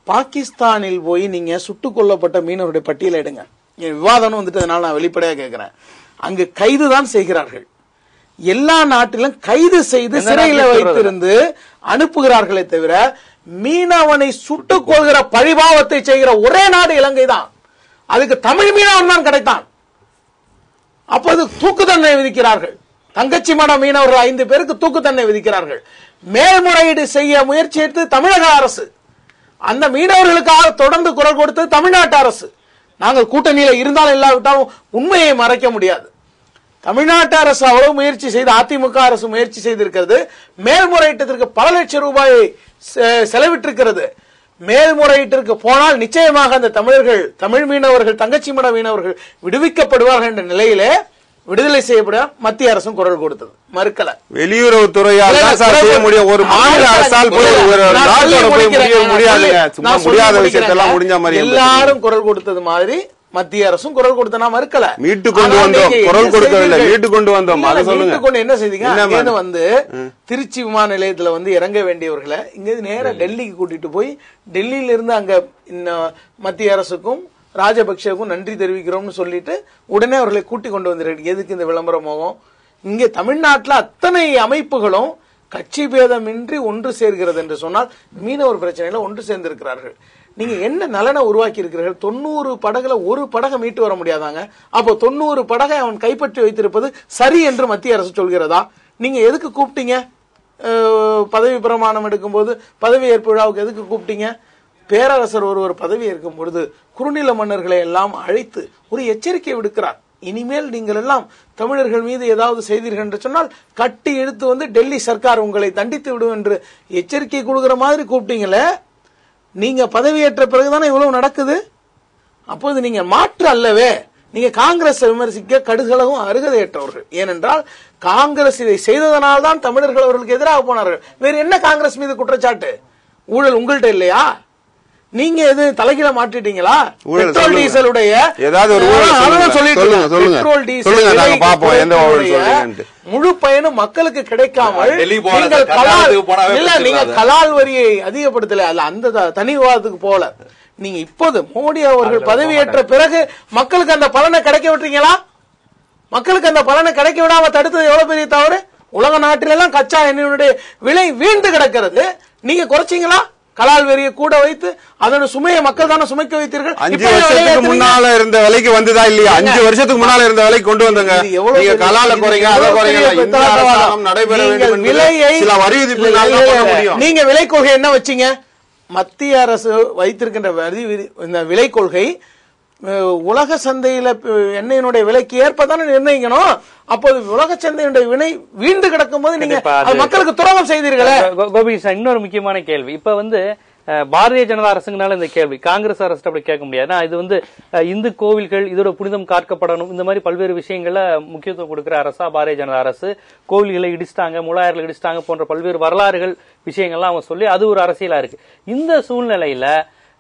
பாகிஸ்தானில் போய் நீங்க சுட்டுக் கொல்லப்பட்ட மீனவருடைய பட்டியலை எடுங்க. விவாதம் வந்துட்டதுனால நான் வெளிப்படையா கேட்கிறேன். அங்கு கைதுதான் செய்கிறார்கள். எல்லா நாட்டிலும் கைது செய்து சிறையில வைத்திருந்து அனுப்புகிறார்களே தவிர மீனவனை சுட்டுக் கொள்கிற பழிபாவத்தை செய்கிற ஒரே நாடு இலங்கை தான். அதுக்கு தமிழ் மீனவன் தான் கிடைத்தான். அப்போது தூக்கு தண்டனை விதிக்கிறார்கள். தங்கச்சி மட மீனவர்கள் 5 பேருக்கு தூக்கு தண்டனை விதிக்கிறார்கள். மேல்முறையீடு செய்ய முயற்சி எடுத்து தமிழக அரசு, அந்த மீனவர்களுக்காக தொடர்ந்து குரல் கொடுத்தது தமிழ்நாட்டு அரசு. நாங்கள் கூட்டணியில இருந்தாலும் இல்லாவிட்டாலும் உண்மையை மறைக்க முடியாது. தமிழ்நாட்டு அரசு அவ்வளவு முயற்சி செய்து, அதிமுக அரசு முயற்சி செய்திருக்கிறது. மேல்முறையீட்டிற்கு பல லட்சம் ரூபாயை செலவிட்டிருக்கிறது. மேல்முறையீட்டிற்கு போனால் நிச்சயமாக அந்த தமிழ் மீனவர்கள், தங்கச்சி மட மீனவர்கள் விடுவிக்கப்படுவார்கள் என்ற நிலையிலே விடுதலை செய்யப்பட மத்திய அரசும் குரல் கொடுத்தது, மறுக்கல. வெளியுறவுத்துறையால் செய்ய முடியும், ஒரு மாநில அரசால் எல்லாரும் குரல் கொடுத்தது மாதிரி மத்திய அரசும் குரல் கொடுத்தனா மறுக்கல. மீட்டு கொண்டு வந்தோம், குரல் கொடுக்கவில்லை, மீட்டு கொண்டு வந்தோம். அதை சொல்லுங்க. என்ன செய்தீங்க? திருச்சி விமான நிலையத்துல இறங்க வேண்டியவர்களை இங்க நேரா டெல்லிக்கு கூட்டிட்டு போய் டெல்லியில இருந்து அங்க மத்திய அரசுக்கும் ராஜபக்சேவுக்கும் நன்றி தெரிவிக்கிறோம்னு சொல்லிட்டு உடனே அவர்களை கூட்டி கொண்டு வந்திருக்க. எதுக்கு இந்த விளம்பர மோகம்? இங்க தமிழ்நாட்டில் அத்தனை அமைப்புகளும் கட்சி பேதமின்றி ஒன்று சேர்கிறது என்று சொன்னால் மீனவர் பிரச்சனையில ஒன்று சேர்ந்திருக்கிறார்கள். நீங்க என்ன நலனை உருவாக்கி இருக்கிறீர்கள்? 90 படகுல ஒரு படகை மீட்டு வர முடியாதாங்க? அப்போ 90 படகை அவன் கைப்பற்றி வைத்திருப்பது சரி என்று மத்திய அரசு சொல்கிறதா? நீங்க எதுக்கு கூப்பிட்டீங்க? பதவி பிரமாணம் எடுக்கும் போது பதவி ஏற்பு விழாவுக்கு எதுக்கு கூப்பிட்டீங்க? பேரரசர் ஒருவர் பதவி ஏற்கும் பொழுது குறுநில மன்னர்களை எல்லாம் அழைத்து ஒரு எச்சரிக்கை விடுக்கிறார். இனிமேல் நீங்கள் எல்லாம் தமிழர்கள் மீது ஏதாவது செய்தீர்கள் என்று சொன்னால் கட்டி எடுத்து வந்து டெல்லி சர்க்கார் உங்களை தண்டித்து விடும் என்று எச்சரிக்கை கொடுக்கிற மாதிரி கூப்பிட்டீங்களே. நீங்க பதவியேற்ற பிறகுதானே இவ்வளவு நடக்குது. அப்போது நீங்க மாற்று அல்லவே. நீங்க காங்கிரஸ் விமர்சிக்க கடுகளவும் அருகதையற்றவர்கள். ஏனென்றால் காங்கிரஸ் இதை செய்ததனால்தான் தமிழர்கள் அவர்களுக்கு எதிராக போனார்கள். வேறு என்ன காங்கிரஸ் மீது குற்றச்சாட்டு? ஊழல் உங்கள்கிட்ட இல்லையா? நீங்க எது தலைகீழ மாற்றிட்டீங்களா? பெட்ரோல் டீசலுடைய முழு பயனும் மக்களுக்கு கிடைக்காமல் நீங்க கலால் வரியை அதிகப்படுத்தல. அல்ல அந்த தனி விவாதத்துக்கு போல நீங்க இப்போது மோடி அவர்கள் பதவியேற்ற பிறகு மக்களுக்கு அந்த பலனை கிடைக்க விட்டுறீங்களா? மக்களுக்கு அந்த பலனை கிடைக்க விடாம தடுத்தது எவ்வளவு பெரிய தவறு. உலக நாட்டிலெல்லாம் கச்சா எண்ணெயுடைய விலை வீழ்ந்து கிடக்கிறது. நீங்க குறைச்சீங்களா? கலால் வரியை கூட வைத்து அதோட சுமையை மக்கள் தானே சுமைக்க வைத்தீர்கள். 5 வருஷத்துக்கு முன்னால இருந்த விலைக்கு வந்துதா இல்லையா? 5 வருஷத்துக்கு முன்னால இருந்த விலைக்கு கொண்டு வந்தாங்க. நீங்க கலால குறைங்க, அதை குறைங்க, நடைபெற வேண்டும் விலையை சில வரி விதிப்பு. நீங்க விலை கொள்கை என்ன வச்சீங்க? மத்திய அரசு வைத்திருக்கின்ற இந்த விலை கொள்கை உலக சந்தையில எண்ணெயினுடைய விலைக்கு ஏற்பதானே நிர்ணயிக்கணும். அப்போது உலக சந்தையுடைய விலை வீண்டு கிடக்கும் போது நீங்க மக்களுக்கு துரோகம் செய்தீர்களே. கோபி, இன்னொரு முக்கியமான கேள்வி. இப்ப வந்து பாரதிய ஜனதா அரசுங்கனால இந்த கேள்வி காங்கிரஸ் அரசு அப்படி கேட்க முடியாது. இது வந்து இந்து கோவில்கள் இதோட புனிதம் காக்கப்படணும், இந்த மாதிரி பல்வேறு விஷயங்கள்ல முக்கியத்துவம் கொடுக்கிற அரசா பாரதிய ஜனதா அரசு. கோவில்களை இடிச்சிட்டாங்க, மூலாயிரங்களை இடிச்சிட்டாங்க போன்ற பல்வேறு வரலாறுகள் விஷயங்கள்லாம் அவங்க சொல்லி அது ஒரு அரசியலா இருக்கு. இந்த சூழ்நிலையில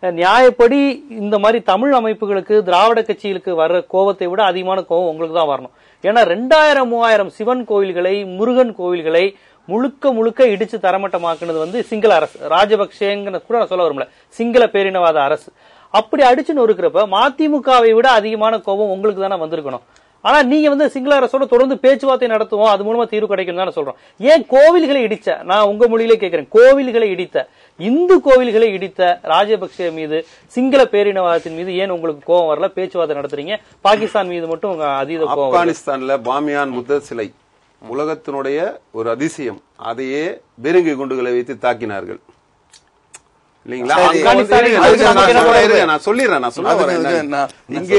நியாயப்படி இந்த மாதிரி தமிழ் அமைப்புகளுக்கு திராவிட கட்சிகளுக்கு வர்ற கோபத்தை விட அதிகமான கோபம் உங்களுக்கு தான் வரணும். ஏன்னா 2000-3000 சிவன் கோயில்களை, முருகன் கோவில்களை முழுக்க முழுக்க இடிச்சு தரமட்டமாக்குனது வந்து சிங்கள அரசு. ராஜபக்சேங்க கூட நான் சொல்ல வரும்ல, சிங்கள பேரினவாத அரசு. அப்படி அடிச்சு நொறுக்கிறப்ப மதிமுகவை விட அதிகமான கோபம் உங்களுக்கு தானே வந்திருக்கணும். ஆனா நீங்க வந்து சிங்கள அரசோட தொடர்ந்து பேச்சுவார்த்தை நடத்துவோம், அது மூலமா தீர்வு கிடைக்கும் தானே சொல்றோம். ஏன் கோவில்களை இடிச்ச, நான் உங்க மொழியிலே கேட்கிறேன், கோவில்களை இடித்த, இந்து கோவில்களை இடித்த ராஜபக்சே மீது, சிங்கள பேரினவாதத்தின் மீது ஏன் உங்களுக்கு கோபம் வரல? பேச்சுவார்த்தை நடத்துறீங்க, பாகிஸ்தான் மீது மட்டும் அதீத கோபம். ஆப்கானிஸ்தான்ல பாமியான் புத்த சிலை உலகத்தினுடைய ஒரு அதிசயம். அதையே பீரங்கி குண்டுகளை வைத்து தாக்கினார்கள் இல்லீங்களா? நான் சொல்லிடுறேன், இங்கே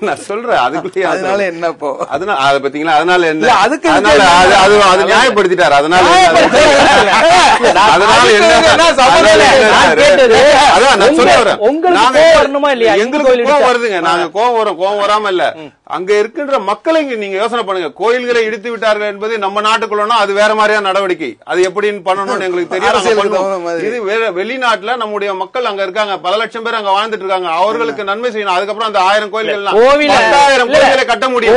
நான் சொல்றேன். அதுக்குள்ளே அதனால என்ன இப்போ அதனால அதை பத்தீங்களா? அதனால என்ன? அதுக்கு அது நியாயப்படுத்திட்டாரு. அதனால அதான் நான் சொல்ல வரேன். எங்களுக்கு கோவம் வருதுங்க. நாங்க கோவம் வரும், கோவம் வராம இல்ல. அங்க இருக்கின்ற மக்களை நீங்க யோசனை பண்ணுங்க. கோயில்களை இடித்து விட்டார்கள் என்பது நம்ம நாட்டுக்குள்ளனா அது வேற மாதிரியான நடவடிக்கை. அது எப்படின்னு பண்ணணும்னு எங்களுக்கு தெரியும். இது வெளிநாட்டுல நம்முடைய மக்கள் அங்க இருக்காங்க, பல லட்சம் பேர் அங்க வாழ்ந்துட்டு இருக்காங்க. அவர்களுக்கு நன்மை செய்யணும். அதுக்கப்புறம் அந்த 1000 கோயில்கள் 10,000 கோயில்களை கட்ட முடியும்.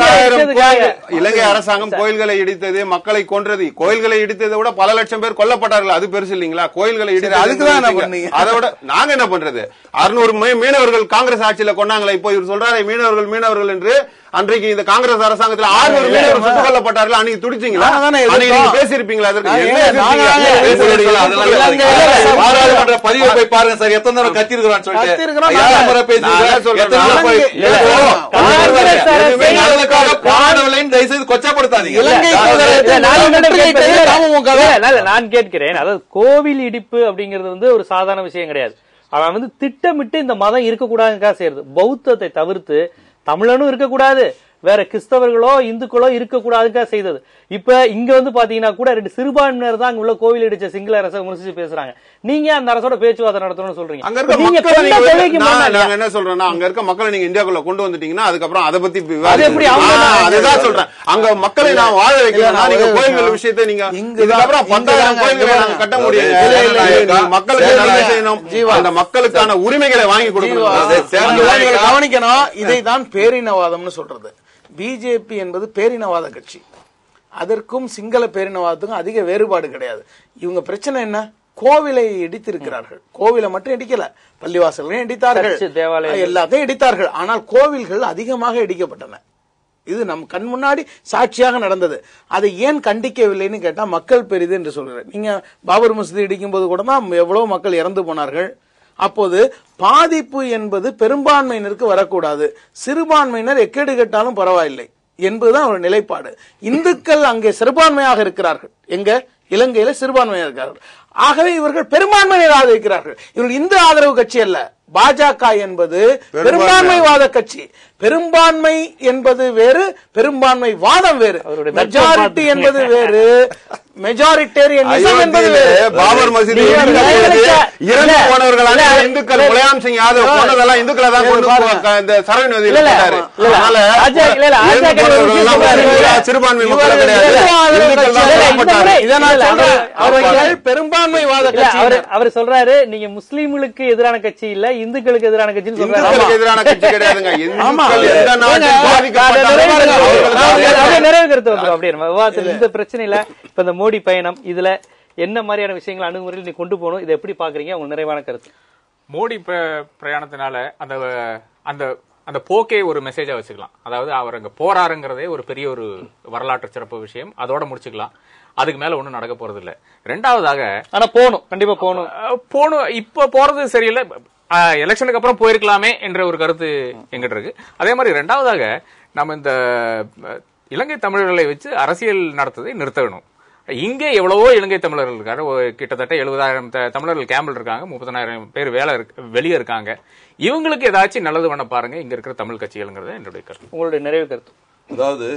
10,000 இலங்கை அரசாங்கம் கோயில்களை இடித்தது, மக்களை கொன்றது. கோயில்களை இடித்ததை விட பல லட்சம் பேர் கொல்லப்பட்டார்கள். அது பெருசு இல்லீங்களா? கோயில்களை இடித்தது. அதை விட நாங்க என்ன பண்றது? 600 மீனவர்கள் காங்கிரஸ் ஆட்சியில கொண்டாங்களே. இப்போ இவர் சொல்றாரு மீனவர்கள் மீனவர்கள் என்று. அன்றைக்கு இந்த காங்கிரஸ் அரசாங்கத்தில் 600 மீனவர்கள் சுட்டுக் கொல்லப்பட்டார்கள். அன்னைக்கு துடிச்சீங்களா? நீங்க பேசியிருப்பீங்களா? பாராளுமன்ற பதிவை போய் பாருங்க சார். எத்தனை தடவை கத்திருக்கிறான்னு சொல்லிட்டு கொச்சப்படுத்தாதீங்க. நான் கேட்கிறேன், அதாவது கோவில் இடிப்பு அப்படிங்கிறது வந்து ஒரு சாதாரண விஷயம் கிடையாது. அவன் வந்து திட்டமிட்டு இந்த மதம் இருக்கக்கூடாதுக்காக செய்யறது. பௌத்தத்தை தவிர்த்து தமிழனும் இருக்கக்கூடாது, வேற கிறிஸ்தவர்களோ இந்துக்களோ இருக்கக்கூடாதுக்காக செய்தது. இப்ப இங்க வந்து பாத்தீங்கன்னா கூட 2 சிறுபான்மையினர் தான் அங்க உள்ள கோவில் இடிச்ச சிங்கள அரசை விமர்சிச்சு பேசுறாங்க. நீங்க அந்த அரசோட பேச்சுவார்த்தை நடத்தணும்னு சொல்றீங்க. நாங்க என்ன சொல்றோம்னா, அங்க இருக்க மக்களை நீங்க இந்தியாக்குள்ள கொண்டு வந்துட்டீங்கன்னா அதுக்கப்புறம் அதை பத்தி அதுதான் சொல்றேன். அங்க மக்களை நான் வாழ வைக்கலாம். நீங்க கோயில்கள் விஷயத்தை நீங்க இதுக்கப்புறம் 10,000 கோயில்களை நாங்க கட்ட முடியும். மக்களுக்கு நன்மை செய்யணும், அந்த மக்களுக்கான உரிமைகளை வாங்கி கொடுக்கணும். கவனிக்கணும். இதைதான் பேரினவாதம்னு சொல்றது. பிஜேபி என்பது பேரினவாத கட்சி. அதற்கும் சிங்கள பேரினவாதத்துக்கும் அதிக வேறுபாடு கிடையாது. இவங்க பிரச்சனை என்ன? கோவிலை இடித்திருக்கிறார்கள். கோவிலை மட்டும் இடிக்கல, பள்ளிவாசல்களையும் இடித்தார்கள், எல்லாத்தையும் இடித்தார்கள். ஆனால் கோவில்கள் அதிகமாக இடிக்கப்பட்டன. இது நம் கண் முன்னாடி சாட்சியாக நடந்தது. அதை ஏன் கண்டிக்கவில்லைன்னு கேட்டா மக்கள் பெரிது என்று சொல்கிறேன். நீங்க பாபர் மசூதி இடிக்கும் போது கூட தான் எவ்வளவு மக்கள் இறந்து போனார்கள். அப்போது பாதிப்பு என்பது பெரும்பான்மையினருக்கு வரக்கூடாது, சிறுபான்மையினர் எக்கேடு கேட்டாலும் பரவாயில்லை என்பதுதான் ஒரு நிலைப்பாடு. இந்துக்கள் அங்கே சிறுபான்மையாக இருக்கிறார்கள், எங்க இலங்கையில சிறுபான்மையாக இருக்கிறார்கள். ஆகவே இவர்கள் பெரும்பான்மையினர் ஆதரிக்கிறார்கள். இவர்கள் இந்து ஆதரவு கட்சி அல்ல. பாஜக என்பது பெரும்பான்மைவாத கட்சி. பெரும்பான்மை என்பது வேறு, பெரும்பான்மை வாதம் வேறு. மெஜாரிட்டி என்பது வேறு, மெஜாரிட்டேரியனிசம் என்பது வேறு. பாபர் மசீதி இறந்து போனவர்கள் இந்துக்கள், முலாயம் சிங் யாதவ் போனதெல்லாம் இந்துக்களை தான் கொண்டு இந்த சரவண நதியில் போட்டாரு. சிறுபான்மை மக்கள் கிடையாது, பெரும்பான்மைவாத கட்சி. அவர் சொல்றாரு நீங்க முஸ்லீம்களுக்கு எதிரான கட்சி இல்ல, இந்துக்களுக்கு எதிரான கட்சின்னு சொல்றாரு. இந்துக்களுக்கு எதிரான கட்சி கிடையாதுங்க. நிறைவு கருத்து வந்துடும் அப்படியே விவாதத்தில். இந்த பிரச்சனையில இப்ப இந்த மோடி பயணம் இதுல என்ன மாதிரியான விஷயங்கள் அணுகுமுறையில் நீ கொண்டு போகணும், இதை எப்படி பாக்குறீங்க, உங்க நிறைவான கருத்து? மோடி பிரயாணத்தினால அந்த அந்த அந்த போக்கே ஒரு மெசேஜா வச்சுக்கலாம். அதாவது அவர் அங்க போறாருங்கிறதே ஒரு பெரிய ஒரு வரலாற்று சிறப்பு விஷயம், அதோட முடிச்சுக்கலாம். அதுக்கு மேல ஒண்ணும் நடக்க போறது இல்ல. ரெண்டாவதாக ஆனா போகணும், கண்டிப்பா போகணும். இப்ப போறது சரியில்லை, எலெக்ஷனுக்கு அப்புறம் போயிருக்கலாமே என்ற ஒரு கருத்து எங்கிட்ட இருக்கு. அதே மாதிரி ரெண்டாவதாக நம்ம இந்த இலங்கை தமிழர்களை வச்சு அரசியல் நடத்துவதை நிறுத்த வேணும். இங்கே எவ்வளவோ இலங்கை தமிழர்கள் இருக்காரு, கிட்டத்தட்ட 70,000 தமிழர்கள் கேம்பில் இருக்காங்க, 30,000 பேர் வெளியே இருக்காங்க. இவங்களுக்கு ஏதாச்சும் நல்லது பண்ண பாருங்க இங்க இருக்கிற தமிழ் கட்சிகள்ங்கிறது என்னுடைய கருத்து. உங்களுடைய நிறைவு கருத்து? அதாவது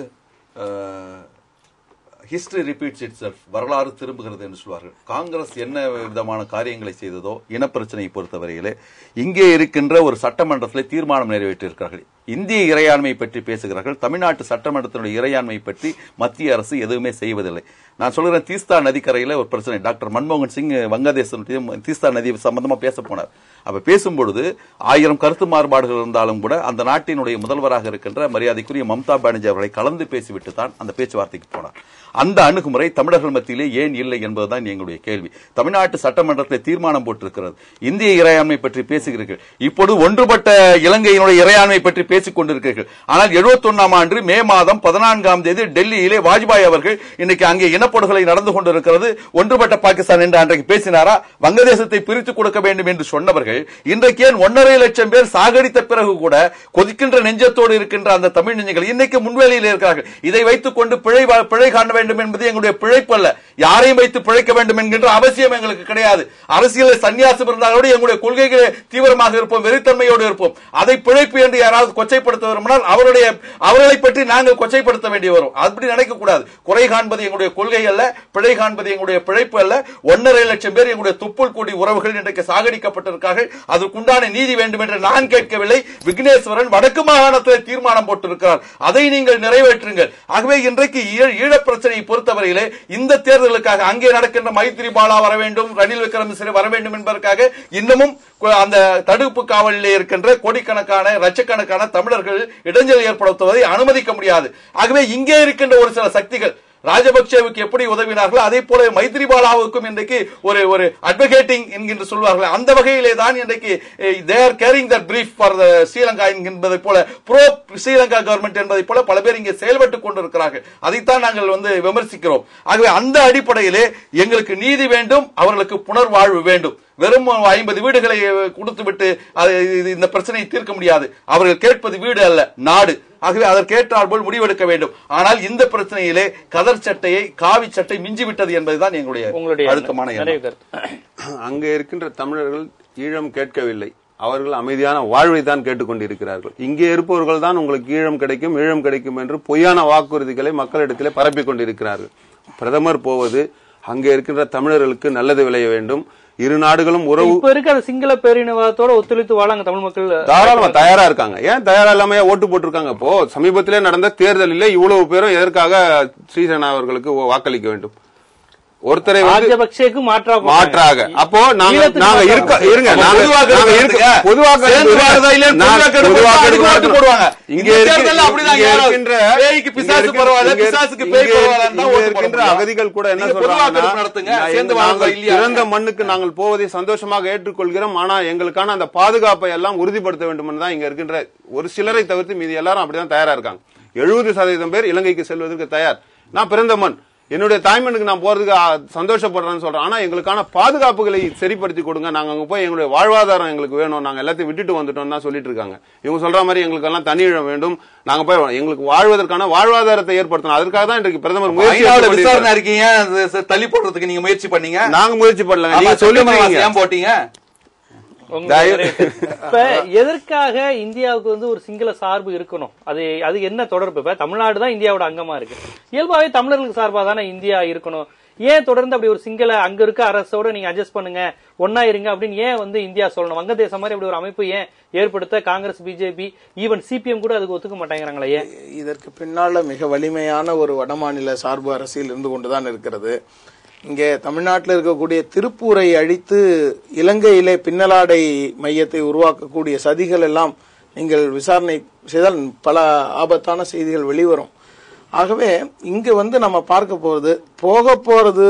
ஹிஸ்டரி ரிப்பீட்ஸ் இட்செல்ஃப், வரலாறு திரும்புகிறது என்று சொல்வார்கள். காங்கிரஸ் என்ன விதமான காரியங்களை செய்ததோ இனப்பிரச்சனையை பொறுத்தவரையிலே இங்கே இருக்கின்ற ஒரு சட்டமன்றத்தில் தீர்மானம் நிறைவேற்றியிருக்கிறார்கள். இந்திய இறையாண்மை பற்றி பேசுகிறார்கள். தமிழ்நாட்டு சட்டமன்றத்தினுடைய இறையாண்மை பற்றி மத்திய அரசு எதுவுமே செய்வதில்லை. நான் சொல்கிறேன், தீஸ்தா நதிக்கரையில் ஒரு பிரச்சனை. டாக்டர் மன்மோகன் சிங் வங்கதேசம் தீஸ்தா நதி சம்பந்தமா பேச போனார். அப்ப பேசும்பொழுது 1000 கருத்து மாறுபாடுகள் இருந்தாலும் கூட அந்த நாட்டினுடைய முதல்வராக இருக்கின்ற மரியாதைக்குரிய மம்தா பானர்ஜி அவர்களை கலந்து பேசிவிட்டு தான் அந்த பேச்சுவார்த்தைக்கு போனார். அந்த அணுகுமுறை தமிழர்கள் மத்தியிலே ஏன் இல்லை என்பதுதான் எங்களுடைய கேள்வி. தமிழ்நாட்டு சட்டமன்றத்தில் தீர்மானம் போட்டிருக்கிறது, இந்திய இறையாண்மை பற்றி பேசுகிறீர்கள். இப்போது ஒன்றுபட்ட இலங்கையினுடைய இறையாண்மை பற்றி பேசிக் கொண்டிருக்கிறீர்கள். ஆனால் 71ஆம் ஆண்டு மே மாதம் 14ஆம் தேதி டெல்லியிலே வாஜ்பாய் அவர்கள் இன்னைக்கு அங்கே இனப்படுகொலை நடந்து கொண்டிருக்கிறது, ஒன்றுபட்ட பாகிஸ்தான் என்று அன்றைக்கு பேசினாரா? வங்கதேசத்தை பிரித்துக் கொடுக்க வேண்டும் என்று சொன்னவர்கள் இன்றைக்கு ஏன் 1.5 லட்சம் பேர் சாகடித்த பிறகு கூட கொதிக்கின்ற நெஞ்சத்தோடு இருக்கின்ற அந்த தமிழ் நெஞ்சங்கள் இன்னைக்கு முன்வேலையில் இருக்கிறார்கள். இதை வைத்துக் கொண்டு பிழை காண வேண்டும் என்பது எங்களுடைய பிழைப்பு அல்ல. யாரையும் வைத்து பிழைக்க வேண்டும் என்கின்ற அவசியம் எங்களுக்கு கிடையாது. அரசியல் சன்னியாசம் இருந்தாலோடு எங்களுடைய கொள்கைகளை தீவிரமாக இருப்போம், வெறித்தன்மையோடு இருப்போம். அதை பிழைப்பு என்று யாராவது கொச்சைப்படுத்த விரும்பினால் அவர்களை பற்றி நாங்கள் கொச்சைப்படுத்த வேண்டி வரும். அப்படி நினைக்கக்கூடாது. குறை காண்பது எங்களுடைய கொள்கை அல்ல, பிழை காண்பது எங்களுடைய பிழைப்பு அல்ல. 1.5 லட்சம் பேர் எங்களுடைய துப்புள் கூடி உறவுகள் இன்றைக்கு சாகடிக்கப்பட்டிருக்கார்கள். அதற்குண்டான நீதி வேண்டும் என்று நான் கேட்கவில்லை. விக்னேஸ்வரன் வடக்கு மாகாணத்தில் தீர்மானம் போட்டிருக்கிறார், அதை நீங்கள் நிறைவேற்றுங்கள். ஆகவே இன்றைக்கு ஈழப் பிரச்சனையை பொறுத்தவரையிலே இந்த தேர்தலுக்காக அங்கே நடக்கின்ற மைத்ரிபாலா வர வேண்டும், ரணில் விக்ரமசிங்கே வர வேண்டும் என்பதற்காக இன்னமும் அந்த தடுப்பு காவலிலே இருக்கின்ற கோடிக்கணக்கான லட்சக்கணக்கான தமிழர்கள் இடைஞ்சல் ஏற்படுத்துவதை அனுமதிக்க முடியாது. ஆகவே இங்கே இருக்கின்ற ஒரு சில சக்திகள் ராஜபக்சேவுக்கு எப்படி உதவினார்களோ அதே போல மைத்ரிபாலாவுக்கும் இன்றைக்கு ஒரு அட்வொகேட்டிங் என்கின்ற சொல்வார்கள். அந்த வகையிலே தான் இன்றைக்கு they are carrying that brief for the Sri Lanka என்பதை போல, ப்ரோ ஸ்ரீலங்கா கவர்மெண்ட் என்பதை போல பல பேர் இங்கே செயல்பட்டுக் கொண்டிருக்கிறார்கள். அதைத்தான் நாங்கள் விமர்சிக்கிறோம். ஆகவே அந்த அடிப்படையிலே எங்களுக்கு நீதி வேண்டும், அவர்களுக்கு புனர்வாழ்வு வேண்டும். வெறும் 50 வீடுகளை கொடுத்துவிட்டு இந்த பிரச்சனையை தீர்க்க முடியாது. அவர்கள் கேட்பது வீடு அல்ல, நாடு. ஆகவே அதற்கேற்றால் போல் முடிவெடுக்க வேண்டும். ஆனால் இந்த பிரச்சனையிலே கதர் சட்டையை காவி சட்டை மிஞ்சிவிட்டது என்பதுதான் எங்களுடைய அழுத்தமான எண்ணம். அங்கே இருக்கின்ற தமிழர்கள் ஈழம் கேட்கவில்லை, அவர்கள் அமைதியான வாழ்வை தான் கேட்டுக்கொண்டிருக்கிறார்கள். இங்கே இருப்பவர்கள் தான் உங்களுக்கு ஈழம் கிடைக்கும் என்று பொய்யான வாக்குறுதிகளை மக்களிடத்திலே பரப்பிக் கொண்டிருக்கிறார்கள். பிரதமர் போவது அங்கே இருக்கின்ற தமிழர்களுக்கு நல்லது விளைய வேண்டும். இரு நாடுகளும் உறவு இருக்கிற சிங்கள பேரினவாதத்தோட ஒத்துழைத்து வாழ தமிழ் மக்கள் தாராளமா தயாரா இருக்காங்க. ஏன் தயாரா இல்லாம ஓட்டு போட்டிருக்காங்க? இப்போ சமீபத்திலே நடந்த தேர்தலில் இவ்வளவு பேரும் எதற்காக ஸ்ரீசேனா அவர்களுக்கு வாக்களிக்க வேண்டும்? ஒருத்தரை ராஜபக்சேக்கு மாற்றாக அப்போ அகதிகள் கூட என்ன சொல்றாங்க, இறந்த மண்ணுக்கு நாங்கள் போவதை சந்தோஷமாக ஏற்றுக்கொள்கிறோம், ஆனா எங்களுக்கான அந்த பாதுகாப்பை எல்லாம் உறுதிப்படுத்த வேண்டும் தான் இங்க இருக்கின்ற ஒரு சிலரை தவிர்த்து மீதி எல்லாரும் அப்படிதான் தயாரா இருக்காங்க. 70% பேர் இலங்கைக்கு செல்வதற்கு தயார். நான் பிறந்த மண், என்னுடைய தாய்மண்ணுக்கு நான் போறதுக்கு சந்தோஷப்படுறேன்னு சொல்றேன். ஆனா எங்களுக்கான பாதுகாப்புகளை சரிப்படுத்தி கொடுங்க, நாங்க அங்க போய் எங்களுடைய வாழ்வாதாரம் எங்களுக்கு வேணும், நாங்க எல்லாத்தையும் விட்டுட்டு வந்துட்டோம் தான் சொல்லிட்டு இருக்காங்க. இவங்க சொல்ற மாதிரி எங்களுக்கு எல்லாம் தனி இடம் வேண்டும், நாங்க போய் எங்களுக்கு வாழ்வதற்கான வாழ்வாதாரத்தை ஏற்படுத்தணும். அதுக்காக தான் இன்றைக்கு பிரதமர் விசாரணை இருக்கீங்க, தள்ளி போடுறதுக்கு நீங்க முயற்சி பண்ணீங்க. நாங்க முயற்சி பண்ணல, நீங்க சொல்லி போட்டீங்க. இப்ப எதற்காக இந்தியாவுக்கு வந்து ஒரு சிங்கள சார்பு இருக்கணும்? அது என்ன தொடர்பு? இப்ப தமிழ்நாடு தான் இந்தியாவோட அங்கமா இருக்கு. இயல்பாவே தமிழர்களுக்கு சார்பா தானே இந்தியா இருக்கணும். ஏன் தொடர்ந்து அப்படி ஒரு சிங்கள அங்க இருக்க அரசோட நீங்க அட்ஜஸ்ட் பண்ணுங்க, ஒன்னா இருங்க அப்படின்னு ஏன் வந்து இந்தியா சொல்லணும்? வங்கதேசம் மாதிரி அப்படி ஒரு அமைப்பு ஏன் ஏற்படுத்த காங்கிரஸ், பிஜேபி, ஈவன் சிபிஎம் கூட அதுக்கு ஒத்துக்க மாட்டேங்கிறாங்களே ஏன்? இதற்கு பின்னால மிக வலிமையான ஒரு வடமாநில சார்பு அரசியல் இருந்து கொண்டுதான் இருக்கிறது. இங்கே தமிழ்நாட்டில் இருக்கக்கூடிய திருப்பூரை அழித்து இலங்கையிலே பின்னலாடை மையத்தை உருவாக்கக்கூடிய சதிகள் எல்லாம் நீங்கள் விசாரணை செய்தால் பல ஆபத்தான செய்திகள் வெளிவரும். ஆகவே இங்கு வந்து நம்ம பார்க்க போறது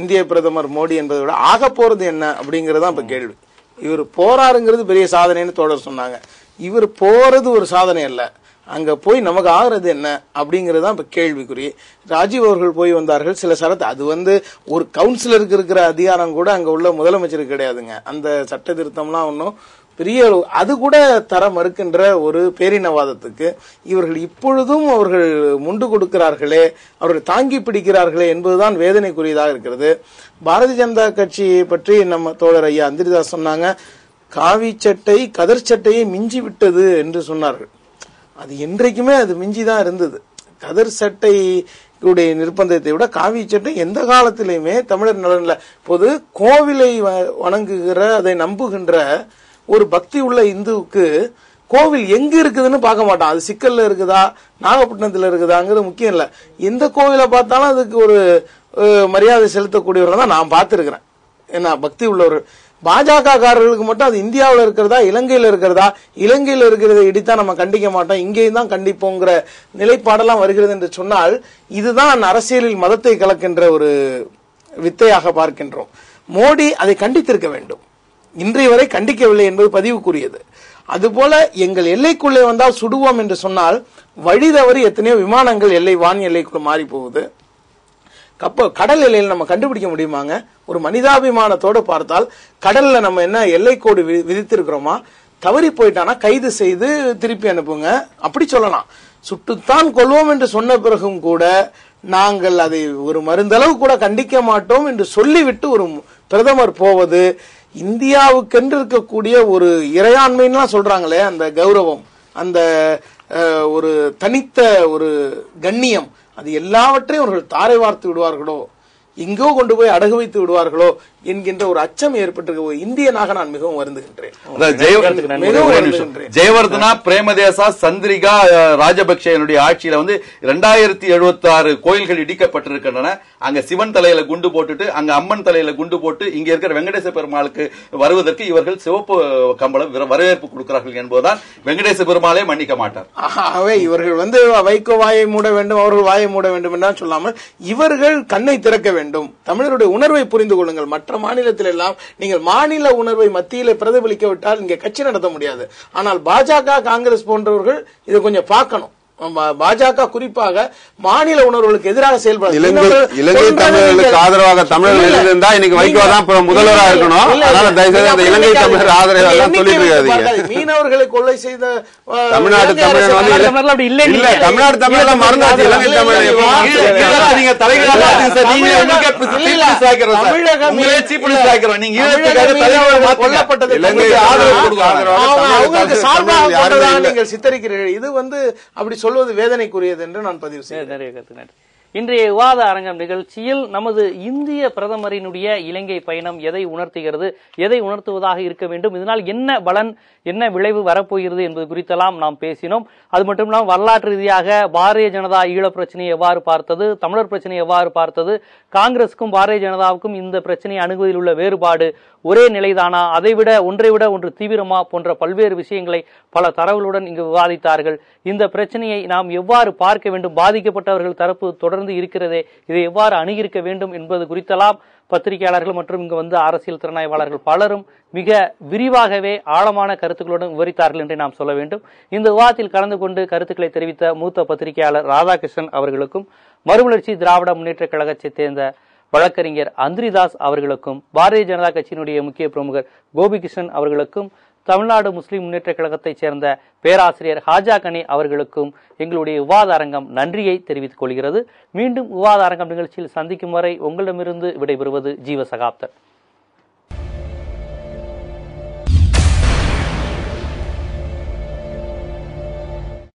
இந்திய பிரதமர் மோடி என்பதை விட ஆக போறது என்ன அப்படிங்கறது தான் இப்ப கேள்வி. இவர் போறாருங்கிறது பெரிய சாதனைன்னு தோழர் சொன்னாங்க. இவர் போறது ஒரு சாதனை அல்ல, அங்க போய் நமக்கு ஆகிறது என்ன அப்படிங்கறது தான் இப்ப கேள்விக்குறி. ராஜீவ் அவர்கள் போய் வந்தார்கள், சில சரத்து அது வந்து ஒரு கவுன்சிலருக்கு இருக்கிற அதிகாரம் கூட அங்க உள்ள முதலமைச்சருக்கு கிடையாதுங்க. அந்த சட்ட திருத்தம்லாம் ஒன்றும் பெரிய அது கூட தர மறுக்கின்ற ஒரு பேரினவாதத்துக்கு இவர்கள் இப்பொழுதும் அவர்கள் முண்டு கொடுக்கிறார்களே, அவர்கள் தாங்கி பிடிக்கிறார்களே என்பதுதான் வேதனைக்குரியதாக இருக்கிறது. பாரதிய ஜனதா கட்சியை பற்றி நம்ம தோழர் ஐயா அந்திரிதாஸ் சொன்னாங்க, காவி சட்டை கதர் சட்டையை மிஞ்சி விட்டது என்று சொன்னார்கள். அது என்றைக்குமே அது மிஞ்சிதான் இருந்தது. கதர் சட்டை நிர்பந்தத்தை விட காவி சட்டை எந்த காலத்திலையுமே தமிழர் நலன்ல பொது கோவிலை வணங்குகிற அதை நம்புகின்ற ஒரு பக்தி உள்ள இந்துவுக்கு கோவில் எங்க இருக்குதுன்னு பார்க்க மாட்டான். அது சிக்கல்ல இருக்குதா நாகப்பட்டினத்துல இருக்குதாங்கிறது முக்கியம் இல்ல. எந்த கோவிலை பார்த்தாலும் அதுக்கு ஒரு மரியாதை செலுத்தக்கூடியவர்கள் தான் நான் பார்த்திருக்கிறேன். என்ன பக்தி உள்ளவர்கள். பாஜக காரர்களுக்கு மட்டும் அது இந்தியாவில் இருக்கிறதா இலங்கையில இருக்கிறதா, இலங்கையில இருக்கிறத இடித்தா நம்ம கண்டிக்க மாட்டோம், இங்கேயும் தான் கண்டிப்போங்கிற நிலைப்பாடெல்லாம் வருகிறது என்று சொன்னால் இதுதான் அரசியலில் மதத்தை கலக்கின்ற ஒரு வித்தையாக பார்க்கின்றோம். மோடி அதை கண்டித்திருக்க வேண்டும். இன்றைய வரை கண்டிக்கவில்லை என்பது பதிவுக்குரியது. அதுபோல எங்கள் எல்லைக்குள்ளே வந்தால் சுடுவோம் என்று சொன்னால் வழி தவறி எத்தனையோ விமானங்கள் வான் எல்லைக்குள்ள மாறி போகுது. கடல் எல்லையில் நம்ம கண்டுபிடிக்க முடியுமாங்க? ஒரு மனிதாபிமானத்தோடு பார்த்தால் கடல்ல நம்ம என்ன எல்லைக்கோடு விதித்திருக்கிறோமா? தவறி போயிட்டானா கைது செய்து திருப்பி அனுப்புங்க, அப்படி சொல்லலாம். சுட்டுத்தான் கொள்வோம் என்று சொன்ன பிறகும் கூட நாங்கள் அதை ஒரு மருந்தளவு கூட கண்டிக்க மாட்டோம் என்று சொல்லிவிட்டு ஒரு பிரதமர் போவது இந்தியாவுக்கென்று இருக்கக்கூடிய ஒரு இறையாண்மைன்னு சொல்றாங்களே, அந்த கௌரவம், அந்த ஒரு தனித்த ஒரு கண்ணியம், அது எல்லாவற்றையும் அவர்கள் தாரை வார்த்து விடுவார்களோ, எங்கோ கொண்டு போய் அடகு வைத்து விடுவார்களோ என்கின்ற ஒரு அச்சம் ஏற்பட்டிருக்க இந்தியனாக நான் மிகவும் வருந்துகின்றேன். ஜெயவர்தனா, பிரேமதேசா, சந்திரிகா ராஜபக்சேனுடைய ஆட்சியில வந்து 2076 கோயில்கள் இடிக்கப்பட்டிருக்கின்றன. அங்க சிவன் தலையில குண்டு போட்டுட்டு, அங்க அம்மன் தலையில குண்டு போட்டு, இங்க இருக்கிற வெங்கடேச பெருமாளுக்கு வருவதற்கு இவர்கள் சிவப்பு கம்பளம் வரவேற்பு கொடுக்கிறார்கள் என்பதுதான் வெங்கடேச பெருமாளே மன்னிக்க மாட்டார். ஆகவே இவர்கள் வந்து வைகோ வாயை மூட வேண்டும், அவர்கள் வாயை மூட வேண்டும் என்று சொல்லாமல் இவர்கள் கண்ணை திறக்க வேண்டும். தமிழருடைய உணர்வை புரிந்து கொள்ளுங்கள். மற்ற மாநிலத்தில் எல்லாம் நீங்கள் மாநில உணர்வை மத்தியில பிரதிபலிக்க விட்டால் இங்க கட்சி நடத்த முடியாது. ஆனால் பாஜக, காங்கிரஸ் போன்றவர்கள் இதை கொஞ்சம் பார்க்கணும். பாஜக குறிப்பாக மாநில உணர்வுகளுக்கு எதிராக செயல்பட இலங்கை தமிழர்களுக்கு ஆதரவாக தமிழர்கள் இருந்தா இன்னைக்கு வைகோ தான் முதல்வராக இருக்கணும். அதனால தயவுசெய்து அந்த இலங்கை தமிழர் ஆதரவு சொல்லிட்டு மீனவர்களை கொள்ளை செய்த தமிழ்நாடு தமிழர் வந்து இல்ல, தமிழ்நாடு தமிழர் மறந்தாச்சு. இலங்கை தமிழர் நீங்கள் சித்தரிக்கிறீர்கள். இது வந்து அப்படி சொல்வது வேதனைக்குரியது என்று நான் பதிவு செய்கிறேன். இன்றைய விவாத அரங்கம் நிகழ்ச்சியில் நமது இந்திய பிரதமரினுடைய இலங்கை பயணம் எதை உணர்த்துகிறது, எதை உணர்த்துவதாக இருக்க வேண்டும், இதனால் என்ன பலன், என்ன விளைவு வரப்போகிறது என்பது குறித்தெல்லாம் நாம் பேசினோம். அது மட்டும் இல்லாமல் வரலாற்று ரீதியாக பாரதிய ஜனதா ஈழ பிரச்சனையை எவ்வாறு பார்த்தது, தமிழர் பிரச்சனையை எவ்வாறு பார்த்தது, காங்கிரசுக்கும் பாரதிய ஜனதாவுக்கும் இந்த பிரச்சனையை அணுகுவதில் உள்ள வேறுபாடு ஒரே நிலைதானா, அதைவிட ஒன்றை விட ஒன்று தீவிரமா போன்ற பல்வேறு விஷயங்களை பல தரவுகளுடன் இங்கு விவாதித்தார்கள். இந்த பிரச்சனையை நாம் எவ்வாறு பார்க்க வேண்டும், பாதிக்கப்பட்டவர்கள் தரப்பு தொடர்ந்து இருக்கிறதே, இதை எவ்வாறு அணுகியிருக்க வேண்டும் என்பது குறித்தெல்லாம் பத்திரிகையாளர்கள் மற்றும் இங்கு வந்து அரசியல் திறனாய்வாளர்கள் பலரும் மிக விரிவாகவே ஆழமான கருத்துக்களுடன் விவரித்தார்கள் என்று நாம் சொல்ல வேண்டும். இந்த விவாதத்தில் கலந்து கொண்டு கருத்துக்களை தெரிவித்த மூத்த பத்திரிகையாளர் ராதாகிருஷ்ணன் அவர்களுக்கும், மறுமலர்ச்சி திராவிட முன்னேற்ற கழகத்தை சேர்ந்த வழக்கறிஞர் அந்திரிதாஸ் அவர்களுக்கும், பாரதிய ஜனதா கட்சியினுடைய முக்கிய பிரமுகர் கோபிகிருஷ்ணன் அவர்களுக்கும், தமிழ்நாடு முஸ்லிம் முன்னேற்ற கழகத்தைச் சேர்ந்த பேராசிரியர் ஹாஜா கனி அவர்களுக்கும் எங்களுடைய விவாத அரங்கம் நன்றியை தெரிவித்துக் கொள்கிறது. மீண்டும் விவாத அரங்கம் நிகழ்ச்சியில் சந்திக்கும் வரை உங்களிடமிருந்து விடைபெறுவது ஜீவசகாப்தர்.